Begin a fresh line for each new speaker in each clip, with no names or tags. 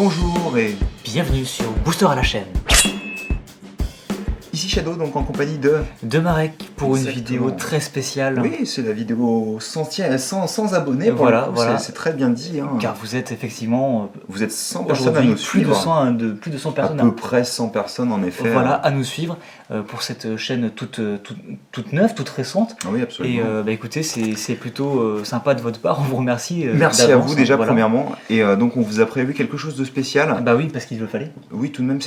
Bonjour et
Bienvenue sur Booster à la chaîne
ici Shadow, donc en compagnie
de Marek pour une
Exactement.
vidéo très spéciale.
Oui, c'est la vidéo sans abonnés.
Voilà,
pour le coup,
voilà.
C'est très bien dit. Hein.
Car vous êtes effectivement
Vous êtes 100 personnes à
aujourd'hui
nous
plus de
suivre.
100, plus de 100
À
personnes
peu près 100 personnes en effet.
voilà, à nous suivre pour cette chaîne toute neuve, toute récente.
Oui,
Et
absolument.
écoutez, c'est plutôt sympa de votre part, on vous remercie.
Merci à
d'avance,
vous déjà
voilà.
premièrement. Et donc on vous a prévu quelque chose de spécial.
Bah oui, parce qu'il le fallait.
Oui, tout de même,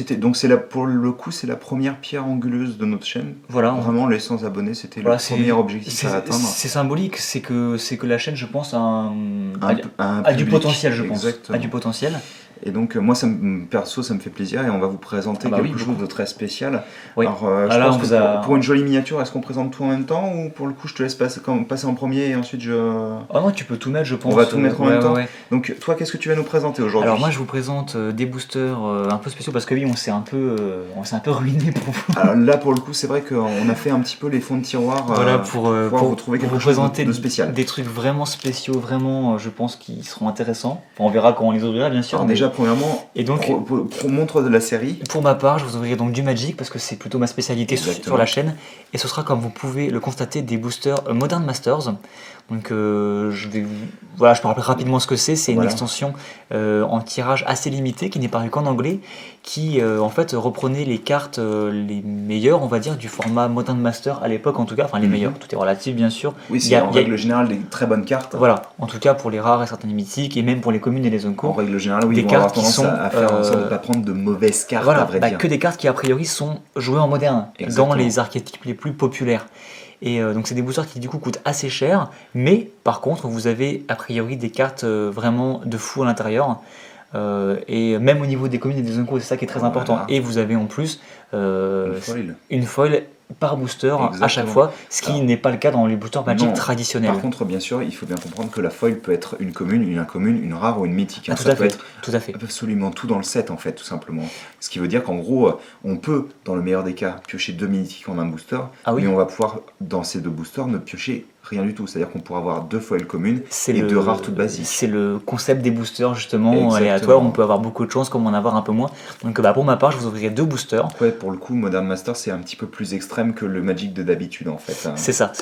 pour le coup, c'est la première pierre anguleuse de notre chaîne.
Voilà,
Vraiment, les 100 abonnés, c'était
voilà,
le premier objectif à atteindre.
c'est symbolique, c'est que la chaîne, je pense, a du
public.
potentiel, je pense.
Exactement.
A du potentiel.
Et donc moi, perso, ça me fait plaisir et on va vous présenter
Ah bah
quelque
oui,
chose de très spécial.
Oui.
Alors, je
Ah là,
pense
on
que
vous a-
pour une jolie miniature, est-ce qu'on présente tout en même temps ou pour le coup, je te laisse passer en premier et ensuite je...
Ah non, tu peux tout mettre, je pense.
On va tout mettre en même temps.
Ouais.
Donc toi, qu'est-ce que tu vas nous présenter aujourd'hui?
Alors moi, je vous présente des boosters un peu spéciaux parce que oui, on s'est un peu ruiné pour vous.
Alors là, pour le coup, c'est vrai qu'on a fait un petit peu les fonds de tiroir
Voilà, pour
vous trouver quelque
vous
chose
présenter
de spécial.
des trucs vraiment spéciaux, vraiment, je pense, qui seront intéressants. Enfin, on verra quand on les ouvrira, bien sûr.
Alors déjà, premièrement,
Et donc,
montre de la série.
pour ma part, je vous ouvrirai donc du Magic parce que c'est plutôt ma spécialité sur la chaîne. Et ce sera, comme vous pouvez le constater, des boosters Modern Masters. Donc je peux rappeler rapidement ce que c'est. C'est une extension en tirage assez limité qui n'est paru qu'en anglais, qui en fait reprenait les cartes les meilleures, on va dire, du format Modern Master à l'époque en tout cas. Enfin les meilleures, tout est relatif bien sûr.
Oui, c'est en règle générale des très bonnes cartes.
Voilà, en tout cas pour les rares et certaines mythiques et même pour les communes et les unco.
En règle générale, oui,
des
ils vont
cartes
avoir tendance
qui sont,
à faire en sorte de ne pas prendre de mauvaises cartes,
voilà,
à vrai dire.
que des cartes qui a priori sont jouées en moderne,
Exactement.
dans les archétypes les plus populaires. Et donc c'est des boosters qui du coup coûtent assez cher, mais par contre vous avez a priori des cartes vraiment de fou à l'intérieur. Et même au niveau des communes et des unco, c'est ça qui est très important. Et vous avez en plus une foil par booster à chaque fois, ce qui n'est pas le cas dans les boosters Magic traditionnels.
Par contre, bien sûr, il faut bien comprendre que la foil peut être une commune, une incommune, une rare ou une mythique.
Tout à fait.
Absolument tout dans le set en fait, tout simplement. Ce qui veut dire qu'en gros, on peut, dans le meilleur des cas, piocher 2 mythiques en un booster, mais on va pouvoir, dans ces 2 boosters, ne piocher rien du tout. C'est-à-dire qu'on pourra avoir 2 foils communes et 2 rares toutes basiques.
C'est le concept des boosters justement aléatoires. On peut avoir beaucoup de chance comme en avoir un peu moins. Donc pour ma part, je vous ouvrirai 2 boosters.
Ouais, pour le coup, Modern Master, c'est un petit peu plus extrême que le Magic de d'habitude en fait.
C'est ça.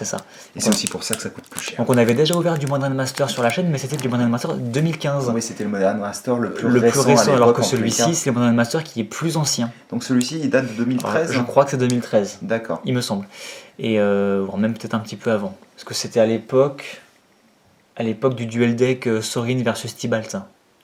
Et c'est aussi pour ça que ça coûte plus cher.
Donc on avait déjà ouvert du Modern Master sur la chaîne, mais c'était du Modern Master 2015.
Oui, c'était le Modern Master le plus
récent alors que celui-ci, c'est le Modern Master qui est plus ancien.
Donc celui-ci, il date de 2013.
Je crois que c'est 2013.
D'accord.
Il me semble. Et même peut-être un petit peu avant. Parce que c'était à l'époque du duel deck Sorin versus Tibalt,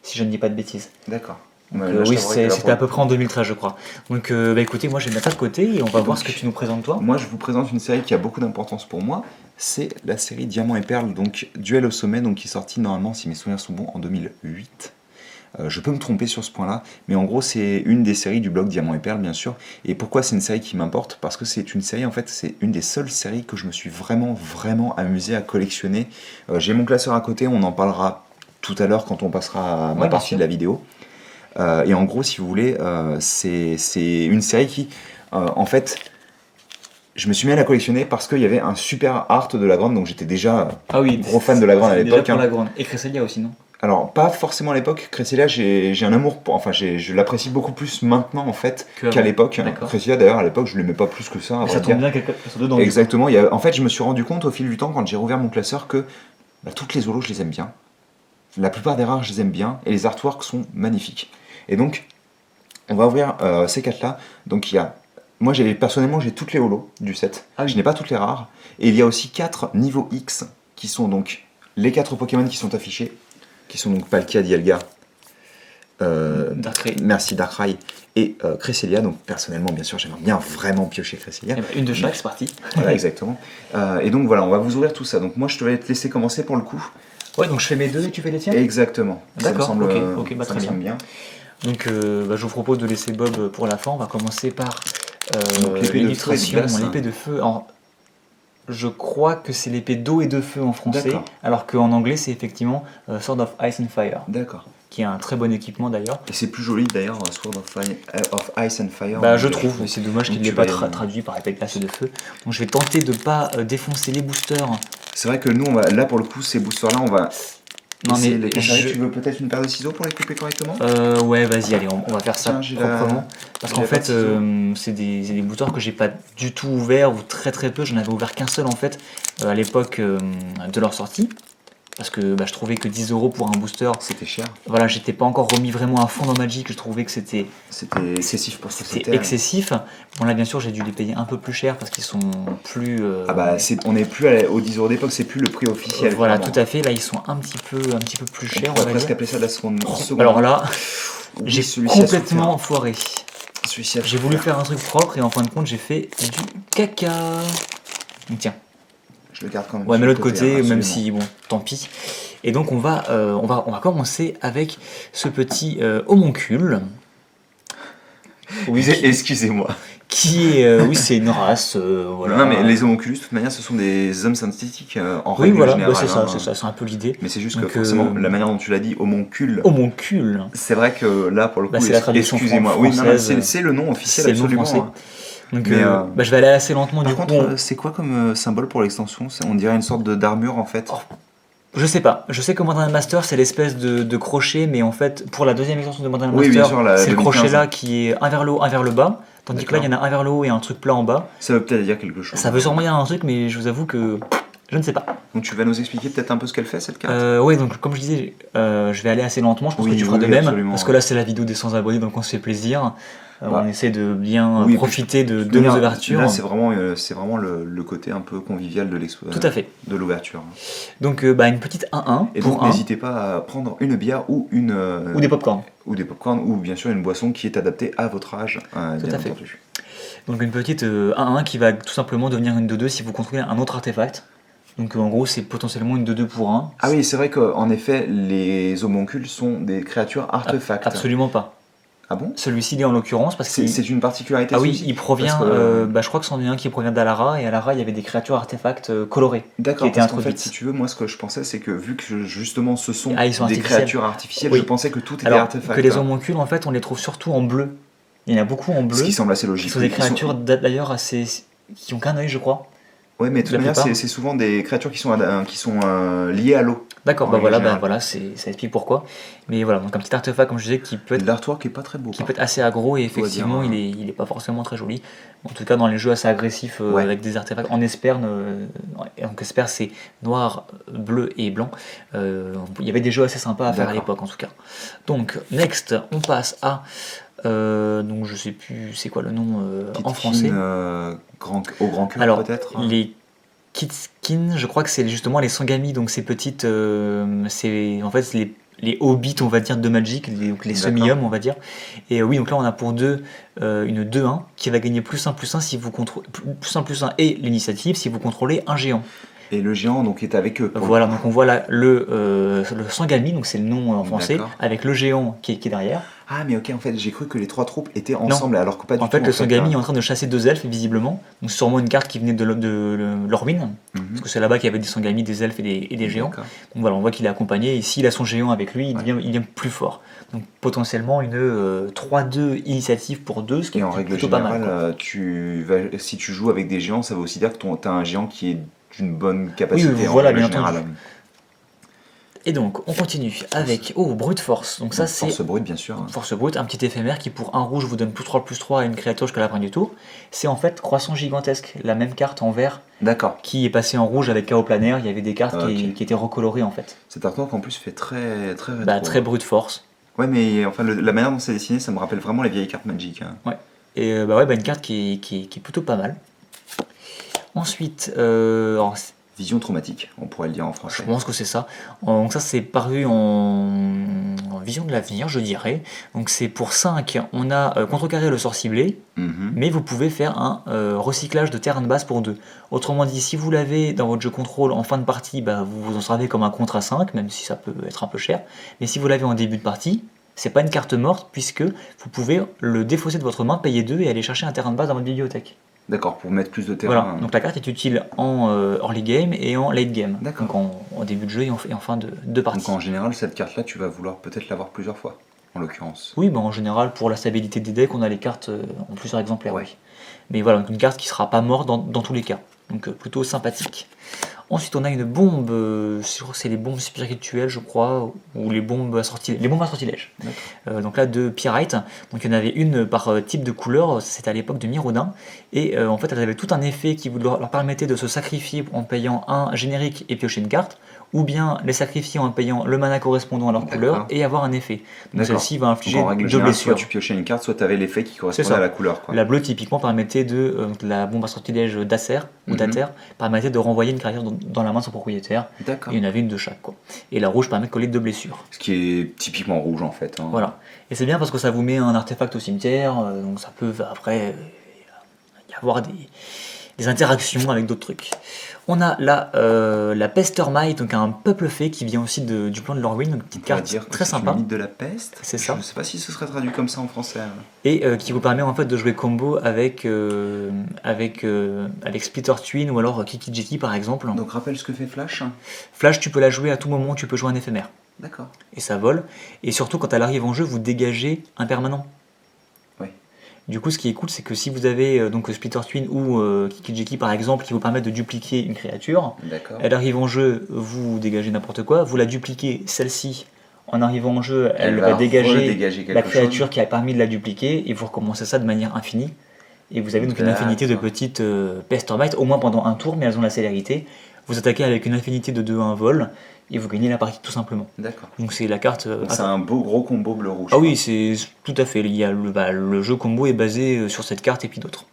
si je ne dis pas de bêtises.
D'accord.
Oui, c'était à peu près en 2013, je crois. Donc, écoutez, moi je vais mettre ça de côté et on va voir ce que tu nous présentes, toi.
Moi, je vous présente une série qui a beaucoup d'importance pour moi. C'est la série Diamant et Perle, donc Duel au sommet, donc qui est sortie normalement, si mes souvenirs sont bons, en 2008. Je peux me tromper sur ce point-là, mais en gros, c'est une des séries du blog Diamant et Perle, bien sûr. Et pourquoi c'est une série qui m'importe? Parce que c'est une série, en fait, c'est une des seules séries que je me suis vraiment amusé à collectionner. J'ai mon classeur à côté, on en parlera tout à l'heure quand on passera à ma partie de la vidéo. Et en gros, si vous voulez, c'est une série qui, en fait, je me suis mis à la collectionner parce qu'il y avait un super art de la Grande, donc j'étais déjà gros fan de la Grande à l'époque.
Déjà pour la Grande. Et Cresselia aussi, non?
Alors, pas forcément à l'époque. Cresselia, j'ai un amour pour... Enfin, je l'apprécie beaucoup plus maintenant, en fait, qu'à l'époque. Cresselia, d'ailleurs, à l'époque, je l'aimais pas plus que ça.
Ça tombe bien qu'elle soit dedans.
Exactement. En fait, je me suis rendu compte au fil du temps, quand j'ai rouvert mon classeur, que toutes les holos, je les aime bien. La plupart des rares, je les aime bien. Et les artworks sont magnifiques. Et donc, on va ouvrir ces 4-là. Donc, il y a... Moi, personnellement, j'ai toutes les holos du set. Je n'ai pas toutes les rares. Et il y a aussi 4 niveaux X, qui sont donc les 4 Pokémon qui sont affichés, qui sont donc Palkia, Dialga, Darkrai et Cresselia. Donc personnellement, bien sûr, j'aimerais bien vraiment piocher Cresselia.
Une de chaque, c'est parti.
Voilà, exactement. Et donc voilà, on va vous ouvrir tout ça. Donc moi, je vais te laisser commencer pour le coup.
Ouais, donc je fais mes 2 et tu fais les tiens.
Exactement.
D'accord, ok, très
bien.
Donc je vous propose de laisser Bob pour la fin. On va commencer par
l'illustration,
l'épée de feu. Alors, je crois que c'est l'épée d'eau et de feu en français, alors qu'en anglais c'est effectivement Sword of Ice and Fire.
D'accord.
Qui est un très bon équipement d'ailleurs.
Et c'est plus joli d'ailleurs, Sword of Ice and Fire.
Bah je trouve, mais c'est dommage qu'il ne l'ait pas traduit par épée de glace et de feu. Donc je vais tenter de ne pas défoncer les boosters.
C'est vrai que nous, là pour le coup, ces boosters-là, on va
Non mais
tu veux peut-être une paire de ciseaux pour les couper correctement?
Ouais, vas-y, allez, on va faire ça proprement. Parce qu'en fait,
de
c'est des boosters que j'ai pas du tout ouverts, ou très très peu. J'en avais ouvert qu'un seul en fait, à l'époque de leur sortie. Parce que je trouvais que 10 € pour un booster,
C'était cher.
Voilà, j'étais pas encore remis vraiment à fond dans Magic. Je trouvais que c'était
excessif pour ce que
c'était
c'était.
excessif. Bon là, bien sûr, j'ai dû les payer un peu plus cher parce qu'ils sont plus.
Ah bah, on n'est plus aux 10 € d'époque, c'est plus le prix officiel.
Voilà,
clairement.
tout à fait. Là, ils sont un petit peu plus chers.
On pourrait presque appeler ça de la seconde.
Alors là,
Oui,
j'ai
celui-ci a
complètement foiré.
Celui-ci a
J'ai voulu faire un truc propre et en fin de compte, j'ai fait du caca. Donc tiens.
Je le garde quand même.
Ouais, mais l'autre côté,
hein,
même si, bon, tant pis. Et donc on va commencer avec ce petit homoncule.
Oui, excusez-moi.
Qui est, oui, c'est une race, voilà.
Non, mais les homonculus, de toute manière, ce sont des hommes synthétiques en
Oui,
règle
voilà,
générale.
c'est ça,
hein.
c'est un peu l'idée.
Mais c'est juste
Donc,
que forcément, la manière dont tu l'as dit, homoncule.
Homoncule.
C'est vrai que là, pour le coup,
c'est la traduction
excusez-moi.
française.
Oui, non, c'est le nom officiel,
C'est le nom
absolument.
français.
Hein.
Donc,
Mais,
je vais aller assez lentement.
Par
du
contre,
coup,
c'est quoi comme symbole pour l'extension? On dirait une sorte d'armure en fait.
je sais pas. Je sais que Modern Master, c'est l'espèce de crochet, mais en fait, pour la deuxième extension de Modern
Oui, bien
Master,
sûr, la
c'est le
2015.
crochet là qui est un vers le haut, un vers le bas. Tandis que là, il y en a un vers le haut et un truc plat en bas.
Ça veut peut-être dire quelque chose.
Ça veut sûrement dire un truc, mais je vous avoue que je ne sais pas.
Donc tu vas nous expliquer peut-être un peu ce qu'elle fait cette carte?
Oui, donc comme je disais, je vais aller assez lentement. Je pense
Oui,
que tu feras
oui,
de même.
absolument.
Parce que là, c'est la vidéo des 100 abonnés, donc on se fait plaisir.
Bah,
on essaie de bien
oui,
profiter de nos ouvertures.
Là, c'est vraiment le côté un peu convivial de
Tout à fait.
de l'ouverture.
Donc, une petite 1-1.
Et donc, n'hésitez pas à prendre une bière ou
ou des popcorn.
Ou des popcorn, ou bien sûr une boisson qui est adaptée à votre âge, bien entendu.
Donc, une petite 1-1 qui va tout simplement devenir une 2-2 si vous contrôlez un autre artefact. Donc, en gros, c'est potentiellement une 2-2 pour 1.
Ah oui, c'est vrai qu'en effet, les homoncules sont des créatures artefacts.
Absolument pas.
Ah bon?
Celui-ci l'est en l'occurrence parce que
c'est une particularité.
Ah oui, il provient. Je crois que c'en est un qui provient d'Alara, et à Alara il y avait des créatures artefacts colorées.
D'accord.
Qui étaient
parce qu'en
introduites.
fait, si tu veux, moi ce que je pensais, c'est que vu que justement ce sont
ils sont
des
artificiels.
créatures artificielles,
Oui.
je pensais que tout était
Alors,
artefact.
que les homoncules, en fait, on les trouve surtout en bleu. Il y en a beaucoup en bleu.
Ce qui semble assez logique.
Ce sont des créatures d'ailleurs assez qui ont qu'un œil, je crois.
Ouais, mais de toute manière, c'est souvent des créatures qui sont liées à l'eau.
D'accord, voilà, ça explique pourquoi. Mais voilà, donc un petit artefact, comme je disais, qui peut être.
L'artwork est pas très beau.
Qui peut être assez aggro, et effectivement, il est pas forcément très joli. En tout cas, dans les jeux assez agressifs, avec des artefacts en esperne, donc esperne c'est noir, bleu et blanc. Il y avait des jeux assez sympas à faire à l'époque, en tout cas. Donc, next, on passe à. Donc je sais plus c'est quoi le nom en français.
Au grand cœur.
Alors,
peut-être.
Les Kitskin, je crois que c'est justement les Sangami, donc ces petites, c'est en fait les hobbits, on va dire, de Magic, les semi-hommes, on va dire. Et oui, donc là on a pour deux une 2-1 qui va gagner +1/+1 si vous contrôlez +1/+1 et l'initiative si vous contrôlez un géant.
Et le géant donc est avec eux.
Voilà, donc on voit là le Sangami, donc c'est le nom en français, avec le géant qui est derrière.
Ah mais ok, en fait j'ai cru que les trois troupes étaient ensemble, alors que pas du tout.
En fait, le Sangami est en train de chasser 2 elfes, visiblement. Donc c'est sûrement une carte qui venait de l'Orwyn, parce que c'est là-bas qu'il y avait des Sangami, des elfes et des géants. Donc voilà, on voit qu'il est accompagné, et s'il a son géant avec lui, il devient plus fort. Donc potentiellement une 3-2 initiative pour 2, ce qui est
en règle
plutôt
générale,
pas mal.
Si tu joues avec des géants, ça veut aussi dire que tu as un géant qui est d'une bonne capacité.
Oui, voilà, bien
générale.
entendu. Et donc, on continue avec Brute Force. Donc ça, c'est
Force brute, bien sûr.
Force brute, un petit éphémère qui pour un rouge vous donne +3/+3 à une créature jusqu'à la fin du tour. C'est en fait Croissant Gigantesque, la même carte en vert.
D'accord.
Qui est passée en rouge avec Chaos Planaire. Il y avait des cartes qui étaient recolorées en fait.
Cet artwork en plus fait très rétro.
Très Brute Force.
Ouais, mais enfin la manière dont c'est dessiné, ça me rappelle vraiment les vieilles cartes Magic. Hein.
Ouais. Et une carte qui est plutôt pas mal. Ensuite,
Vision traumatique, on pourrait le dire en français.
Je pense que c'est ça. Donc ça, c'est paru en Vision de l'avenir, je dirais. Donc c'est pour 5, on a contrecarré le sort ciblé, mais vous pouvez faire un recyclage de terrain de base pour 2. Autrement dit, si vous l'avez dans votre jeu contrôle en fin de partie, vous vous en servez comme un contre à 5, même si ça peut être un peu cher. Mais si vous l'avez en début de partie, c'est pas une carte morte, puisque vous pouvez le défausser de votre main, payer 2 et aller chercher un terrain de base dans votre bibliothèque.
D'accord, pour mettre plus de terrain.
Voilà, donc la carte est utile en early game et en late game.
D'accord.
Donc en début de jeu et en fin de partie.
Donc en général, cette carte-là, tu vas vouloir peut-être l'avoir plusieurs fois, en l'occurrence.
Oui, en général, pour la stabilité des decks, on a les cartes en plusieurs exemplaires.
Ouais.
Oui. Mais voilà, donc une carte qui sera pas morte dans tous les cas. Donc plutôt sympathique. Ensuite, on a une bombe, je crois que c'est les bombes spirituelles, je crois, ou les bombes à sortilège. Donc là, de Pyrite. Donc il y en avait une par type de couleur, c'était à l'époque de Mirodin. Et en fait, elles avaient tout un effet qui leur permettait de se sacrifier en payant un générique et piocher une carte, ou bien les sacrifier en payant le mana correspondant à leur couleur et avoir un effet. Donc celle-ci va infliger deux blessures.
Soit tu piochais une carte, soit tu avais l'effet qui correspondait à la couleur.
La bleue, typiquement, permettait la bombe à sortilège d'Acer ou d'Ater permettait de renvoyer une créature dans la main de son propriétaire. Et il y en avait une de chaque. Et la rouge permet de coller 2 blessures.
Ce qui est typiquement rouge en fait.
Voilà. Et c'est bien parce que ça vous met un artefact au cimetière, donc ça peut après y avoir des interactions avec d'autres trucs. On a la Pestermite, donc un peuple fée qui vient aussi du plan de Lorwyn, une petite carte très sympa.
C'est une mythe de la peste.
C'est ça.
Je ne sais pas si ce serait traduit comme ça en français.
Et qui vous permet en fait de jouer combo avec Splitter Twin ou alors Kiki Jiki par exemple.
Donc rappelle ce que fait Flash.
Flash, tu peux la jouer à tout moment, tu peux jouer un éphémère.
D'accord.
Et ça vole. Et surtout quand elle arrive en jeu, vous dégagez un permanent. Du coup, ce qui est cool, c'est que si vous avez donc Splitter Twin ou Kiki par exemple, qui vous permettent de dupliquer une créature, elle arrive en jeu, vous dégagez n'importe quoi, vous la dupliquez, celle-ci, en arrivant en jeu, elle va dégager la créature qui a permis de la dupliquer, et vous recommencez ça de manière infinie. Et vous avez donc une infinité de petites Pestermite, au moins pendant un tour, mais elles ont la célérité. Vous attaquez avec une infinité de 2-1 vol, et vous gagnez la partie tout simplement.
D'accord.
Donc c'est la carte...
c'est un beau gros combo bleu-rouge.
Ah oui, c'est tout à fait. Il y a le jeu combo est basé sur cette carte et puis d'autres.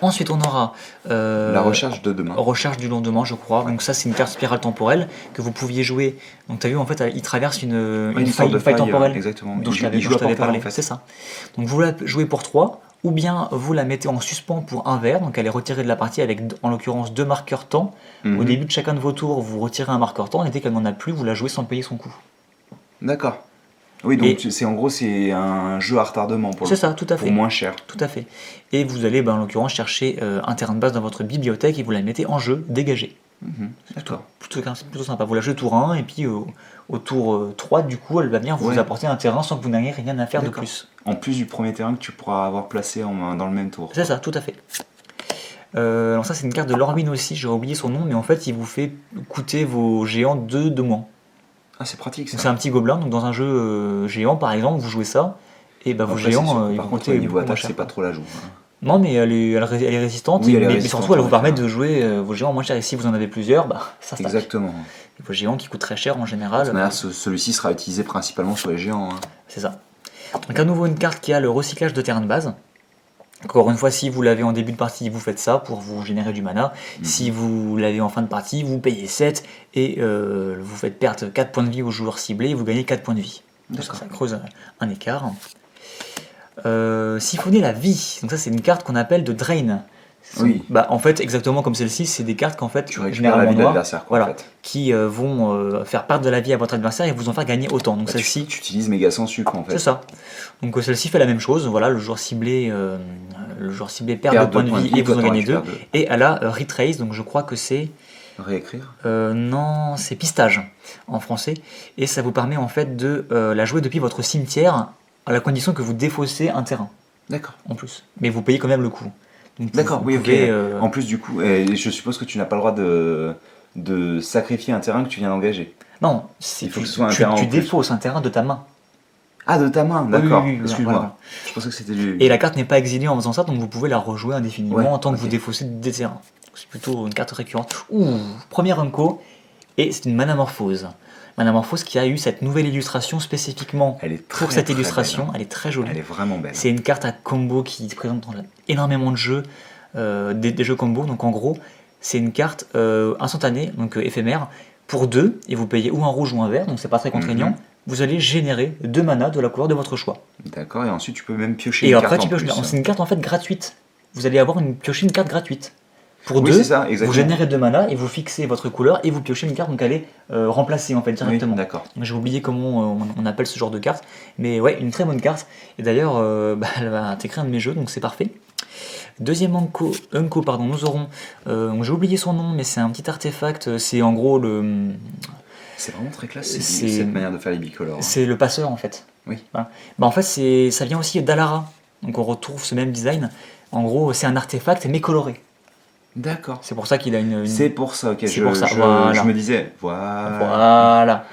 Ensuite, on aura
la recherche de demain.
Recherche du lendemain, je crois. Ouais. Donc ça, c'est une carte spirale temporelle que vous pouviez jouer. Donc tu as vu, en fait, il traverse une faille temporelle.
Exactement.
Donc je t'avais parlé. En fait. C'est ça. Donc vous la jouez pour 3, ou bien vous la mettez en suspens pour 1 vert. Donc elle est retirée de la partie avec, en l'occurrence, 2 marqueurs temps. Au début de chacun de vos tours, vous retirez un marqueur temps. Et dès qu'elle n'en a plus, vous la jouez sans payer son coût.
D'accord. Oui, donc c'est un jeu à retardement pour
ça, tout à fait.
Pour moins cher.
Tout à fait. Et vous allez, en l'occurrence, chercher un terrain de base dans votre bibliothèque et vous la mettez en jeu, dégagé.
D'accord.
Plutôt sympa. Vous la jouez tour 1 et puis au tour 3, du coup, elle va venir vous apporter un terrain sans que vous n'ayez rien à faire de plus.
En plus du premier terrain que tu pourras avoir placé dans le même tour.
C'est ça, tout à fait. Alors ça, c'est une carte de Lorwyn aussi, j'ai oublié son nom, mais en fait, il vous fait coûter vos géants 2 de moins.
Ah, c'est pratique ça.
C'est un petit gobelin, donc dans un jeu géant par exemple, vous jouez ça, et vos géants, ils vont compter.
Niveau attaque, c'est pas trop la joue.
Non, mais elle est résistante, mais surtout elle vous permet de jouer vos géants moins cher. Et si vous en avez plusieurs, ça stack.
Exactement.
Et vos géants qui coûtent très cher en général.
Celui-ci sera utilisé principalement sur les géants.
C'est ça. Donc à nouveau une carte qui a le recyclage de terrain de base. Encore une fois, si vous l'avez en début de partie, vous faites ça pour vous générer du mana. Si vous l'avez en fin de partie, vous payez 7 et vous faites perdre 4 points de vie aux joueurs ciblés et vous gagnez 4 points de vie. Donc ça creuse un écart. Siphonner la vie. Donc ça, c'est une carte qu'on appelle de Drain.
Oui.
En fait, exactement comme celle-ci, c'est des cartes qu'en fait,
tu récupères la vie de l'adversaire.
Qui vont faire perdre de la vie à votre adversaire et vous en faire gagner autant. Donc celle-ci,
tu utilises méga sans sucre en fait.
C'est ça. Donc celle-ci fait la même chose. Voilà, le joueur ciblé perd 2 points de vie et vous en gagnez 2. Et elle a Retrace, donc je crois que c'est
réécrire.
Non, c'est pistage en français. Et ça vous permet en fait de la jouer depuis votre cimetière à la condition que vous défaussez un terrain.
D'accord.
En plus. Mais vous payez quand même le coup.
D'accord, oui, ok. En plus, du coup, je suppose que tu n'as pas le droit de sacrifier un terrain que tu viens d'engager.
Non,
il faut que ce soit un terrain.
Tu défausses un terrain de ta main.
Ah, de ta main, d'accord.
Oui,
excuse-moi.
Voilà.
Je pensais que c'était du.
Et la carte n'est pas exilée en faisant ça, donc vous pouvez la rejouer indéfiniment en tant que vous défaussez des terrains. C'est plutôt une carte récurrente. Premier Unco, et c'est une Manamorphose. Manamorphose qui a eu cette nouvelle illustration spécifiquement pour cette illustration. Elle est très jolie.
Elle est vraiment belle.
C'est une carte à combo qui se présente dans énormément de jeux, des jeux combo. Donc en gros, c'est une carte instantanée, donc éphémère, pour 2, et vous payez ou un rouge ou un vert, donc c'est pas très contraignant. Vous allez générer 2 mana de la couleur de votre choix.
D'accord, et ensuite tu peux même piocher une carte. Et après, tu pioches.
C'est une carte en fait gratuite. Vous allez piocher une carte gratuite. Pour 2, vous générez 2 mana et vous fixez votre couleur et vous piochez une carte, donc elle est remplacée en fait directement.
Oui, d'accord.
J'ai oublié comment on appelle ce genre de carte, mais ouais, une très bonne carte. Et d'ailleurs, elle va intégrer un de mes jeux, donc c'est parfait. Deuxième Unco, nous aurons, j'ai oublié son nom, mais c'est un petit artefact. C'est en gros le.
C'est vraiment très classe cette manière de faire les bicolores.
C'est le passeur en fait.
Oui.
Voilà. En fait, ça vient aussi d'Alara, donc on retrouve ce même design. En gros, c'est un artefact mais coloré.
D'accord.
C'est pour ça qu'il a
C'est pour ça, ok.
C'est pour ça, voilà.
Je me disais, voilà.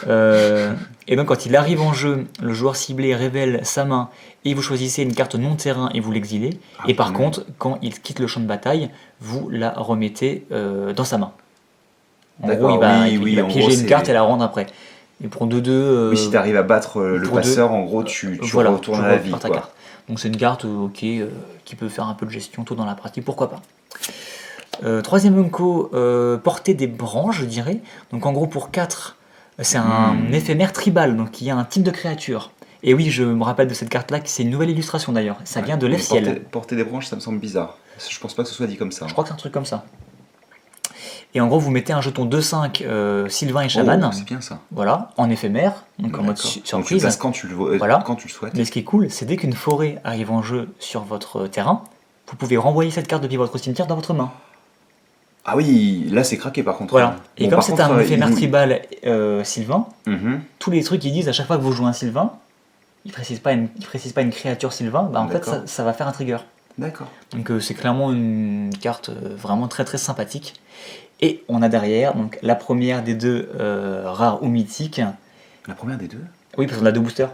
Voilà. Et donc quand il arrive en jeu, le joueur ciblé révèle sa main et vous choisissez une carte non terrain et vous l'exilez. Et par contre, quand il quitte le champ de bataille, vous la remettez dans sa main. En gros, il va piéger une carte et la rendre après. Et pour 2-2...
oui, si tu arrives à battre le passeur, en gros, tu retournes à la vie.
Ta carte. Donc c'est une carte qui peut faire un peu de gestion tôt dans la partie, pourquoi pas. Troisième unco, porter des branches, je dirais. Donc en gros, pour 4, c'est un éphémère tribal, donc il y a un type de créature. Et oui, je me rappelle de cette carte-là, c'est une nouvelle illustration d'ailleurs. Ça vient de l'Efciel.
Porter des branches, ça me semble bizarre. Je pense pas que ce soit dit comme ça.
Je crois que c'est un truc comme ça. Et en gros, vous mettez un jeton 2-5 Sylvain et Chaman.
C'est bien ça.
Voilà, en éphémère, donc en mode surprise.
Donc tu le places quand tu le souhaites.
Mais ce qui est cool, c'est dès qu'une forêt arrive en jeu sur votre terrain, vous pouvez renvoyer cette carte depuis votre cimetière dans votre main.
Ah oui, là c'est craqué par contre.
Voilà. Et comme c'est un éphémère tribal Sylvain, tous les trucs qu'ils disent à chaque fois que vous jouez un Sylvain, ils précisent pas une créature Sylvain, en fait ça va faire un trigger.
D'accord.
Donc c'est clairement une carte vraiment très très sympathique. Et on a derrière donc la première des deux rares ou mythiques.
La première des deux ?
Oui, parce qu'on a 2 boosters.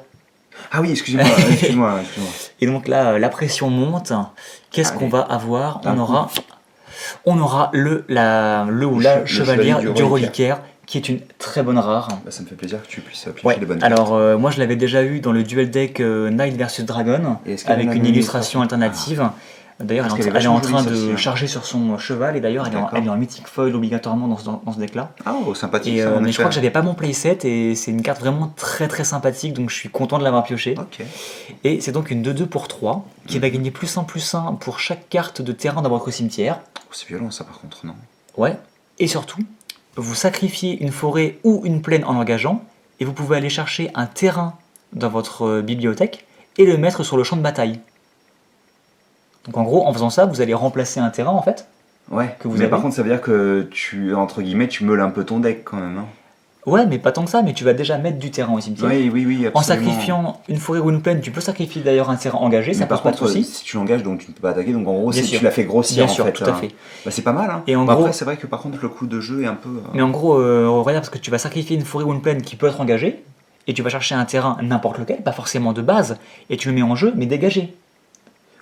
Ah oui, excusez-moi.
Et donc là, la pression monte. Qu'est-ce qu'on va avoir ? On aura le ou la chevalière du reliquaire, qui est une très bonne rare.
Bah, ça me fait plaisir que tu puisses piocher les bonnes cartes.
Alors, moi je l'avais déjà eu dans le duel deck Knight vs Dragon, avec une illustration alternative. D'ailleurs, elle est en train de charger sur son cheval, et d'ailleurs, elle est en mythic foil obligatoirement dans ce deck-là.
Ah, sympathique.
Mais je crois que j'avais pas mon playset, et c'est une carte vraiment très très sympathique, donc je suis content de l'avoir pioché.
Okay.
Et c'est donc une 2-2 pour 3, qui va gagner +1/+1 pour chaque carte de terrain dans votre cimetière.
C'est violent ça par contre, non ?
Ouais, et surtout, vous sacrifiez une forêt ou une plaine en engageant, et vous pouvez aller chercher un terrain dans votre bibliothèque et le mettre sur le champ de bataille. Donc en gros, en faisant ça, vous allez remplacer un terrain en fait.
Ouais, mais par contre ça veut dire que entre guillemets, tu meules un peu ton deck quand même, hein.
Ouais, mais pas tant que ça, mais tu vas déjà mettre du terrain au cimetière.
Oui, absolument.
En sacrifiant une forêt ou une plaine, tu peux sacrifier d'ailleurs un terrain engagé, ça pose pas de soucis.
Si tu l'engages, donc tu ne peux pas attaquer, donc en gros, tu l'as fait grossir
bien
en
sûr,
fait.
Tout à fait.
Bah, c'est pas mal, hein.
Et en gros,
après, c'est vrai que par contre, le coût de jeu est un peu.
Mais en gros, regarde, parce que tu vas sacrifier une forêt ou une plaine qui peut être engagée, et tu vas chercher un terrain n'importe lequel, pas forcément de base, et tu le mets en jeu, mais dégagé.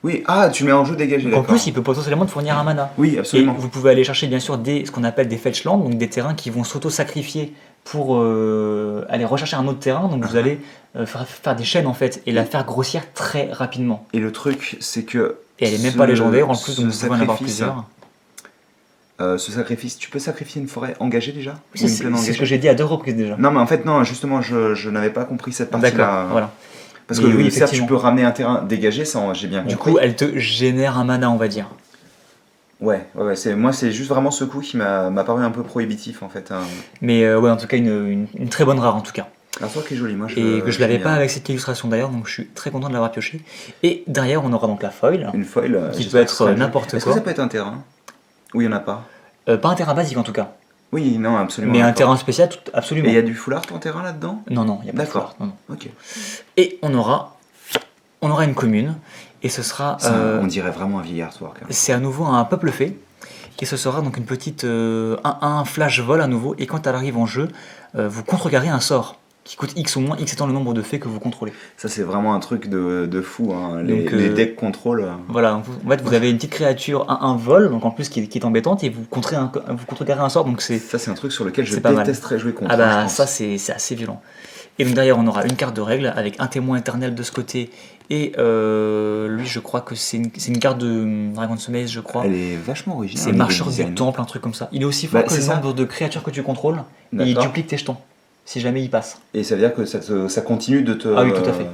Oui, tu mets en jeu dégagé.
Donc en plus, il peut potentiellement te fournir un mana.
Oui, absolument.
Et vous pouvez aller chercher bien sûr ce qu'on appelle des fetchlands, donc des terrains qui vont s'auto-sacrifier pour aller rechercher un autre terrain. Donc vous allez faire des chaînes en fait et la faire grossir très rapidement.
Et le truc, c'est que.
Et elle est même pas légendaire en plus, donc vous pouvez en avoir plusieurs.
Ce sacrifice, tu peux sacrifier une forêt engagée déjà ?
Oui, c'est ce que j'ai dit à 2 reprises déjà.
Non, mais en fait, non, justement, je n'avais pas compris cette partie-là.
D'accord, voilà.
Parce que oui, certes, tu peux ramener un terrain dégagé, ça j'ai bien compris.
Du coup, elle te génère un mana, on va dire.
Ouais, moi c'est juste vraiment ce coup qui m'a paru un peu prohibitif en fait.
Mais ouais, en tout cas, une très bonne rare en tout cas.
Un sort qui est joli, moi
et que je l'avais pas avec cette illustration d'ailleurs, donc je suis très content de l'avoir pioché. Et derrière, on aura donc la foil.
Une foil
qui peut être n'importe quoi.
Est-ce que ça peut être un terrain ? Ou il n'y en a pas ?
Pas un terrain basique en tout cas.
Oui, non, absolument.
Mais un terrain spécial, absolument.
Et il y a du full art en terrain là-dedans ?
Non, il n'y a pas de full art. Non.
Ok.
Et on aura une commune, et ce sera...
on dirait vraiment un vieil artwork. Hein.
C'est à nouveau un peuple fait, et ce sera donc une petite 1 flash vol à nouveau, et quand elle arrive en jeu, vous contrecarrez un sort qui coûte X ou moins, X étant le nombre de fées que vous contrôlez.
Ça c'est vraiment un truc de fou, hein. Les decks contrôle.
Voilà, en fait vous avez une petite créature 1 vol, donc en plus qui est embêtante, et vous contrecarrez un sort, donc c'est...
Ça c'est un truc sur lequel je détesterais jouer contre.
Ah bah ça c'est assez violent. Et donc derrière on aura une carte de règle avec un témoin éternel de ce côté, et lui je crois que c'est une carte de Dragon's Maze, je crois.
Elle est vachement originale.
C'est marcheur du temple, un truc comme ça. Il est aussi fort que le nombre de créatures que tu contrôles, et il duplique tes jetons, si jamais il passe.
Et ça veut dire que ça continue de te...
Ah oui, tout à fait.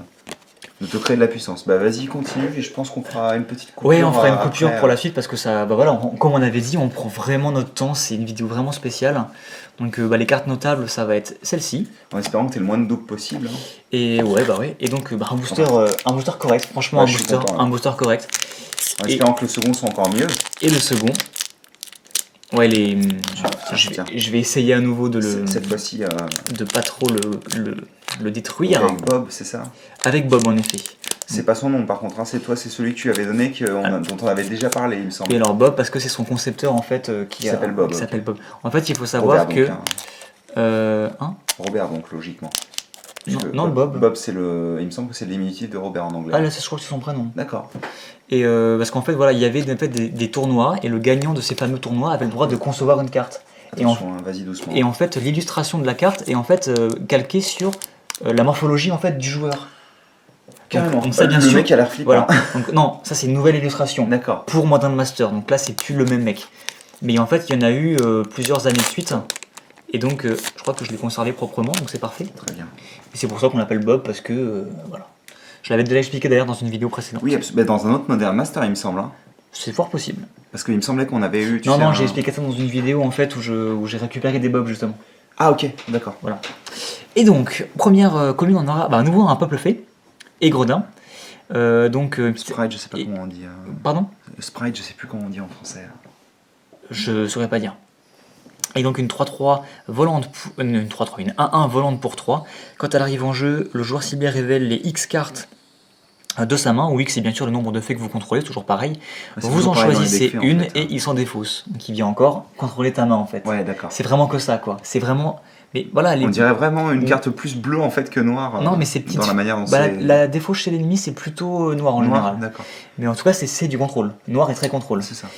De te créer de la puissance. Bah vas-y, continue, et je pense qu'on fera une petite coupure.
Oui, on fera une coupure pour la suite, parce que ça, voilà, comme on avait dit, on prend vraiment notre temps, c'est une vidéo vraiment spéciale. Donc les cartes notables, ça va être celle-ci.
En espérant que tu aies le moins de double possible. Hein.
Et ouais. Et donc un booster correct, franchement un booster correct.
En espérant que le second soit encore mieux.
Et le second, ouais, je vais essayer à nouveau de le...
Cette fois-ci...
de pas trop le détruire.
Avec Bob, c'est ça ?
Avec Bob, en effet.
C'est pas son nom par contre, hein. C'est toi, c'est celui que tu avais donné, dont on avait déjà parlé, il me semble.
Et alors Bob, parce que c'est son concepteur en fait qui
s'appelle Bob.
En fait, il faut savoir
Robert,
que...
donc, Robert, donc logiquement.
Non, Bob.
Bob, il me semble que c'est le diminutif de Robert en anglais.
Ah là, je crois que c'est son prénom.
D'accord.
Et parce qu'en fait, voilà, il y avait des tournois, et le gagnant de ces fameux tournois avait le droit de concevoir une carte.
Attention, vas-y doucement.
Et en fait, l'illustration de la carte est en fait calquée sur la morphologie en fait du joueur.
Carrément.
Donc ça, bien
le
sûr,
mec a l'air flippant.
voilà. Donc, non, ça c'est une nouvelle illustration.
D'accord.
Pour Modern Master. Donc là, c'est plus le même mec. Mais en fait, il y en a eu plusieurs années de suite. Et donc, je crois que je l'ai conservé proprement, donc c'est parfait.
Très bien.
Et c'est pour ça qu'on l'appelle Bob, parce que, voilà. Je l'avais déjà expliqué d'ailleurs dans une vidéo précédente.
Oui, dans un autre Modern Master, il me semble. Hein.
C'est fort possible.
Parce qu'il me semblait qu'on avait eu...
Non, j'ai expliqué ça dans une vidéo, en fait, où j'ai récupéré des Bobs, justement.
Ah, ok, d'accord.
Voilà. Et donc, première commune, on aura à nouveau un peuple fée, et Gredin.
Sprite, je sais pas comment on dit.
Pardon ?
Sprite, je sais plus comment on dit en français.
Je saurais pas dire. Et donc une 3-3 volante, une 3-3, une 1-1 volante pour 3. Quand elle arrive en jeu, le joueur ciblé révèle les X cartes de sa main, où X c'est bien sûr le nombre de fées que vous contrôlez, toujours pareil. Vous en choisissez une et il s'en défausse. Donc il vient encore contrôler ta main en fait.
Ouais, d'accord.
C'est vraiment que ça quoi. C'est vraiment... Mais voilà,
on dirait vraiment une carte plus bleue en fait que noire.
Non, mais c'est petites...
Dans la manière dont
la défausse chez l'ennemi c'est plutôt noir en général.
D'accord.
Mais en tout cas c'est du contrôle. Noir est très contrôle.
C'est ça.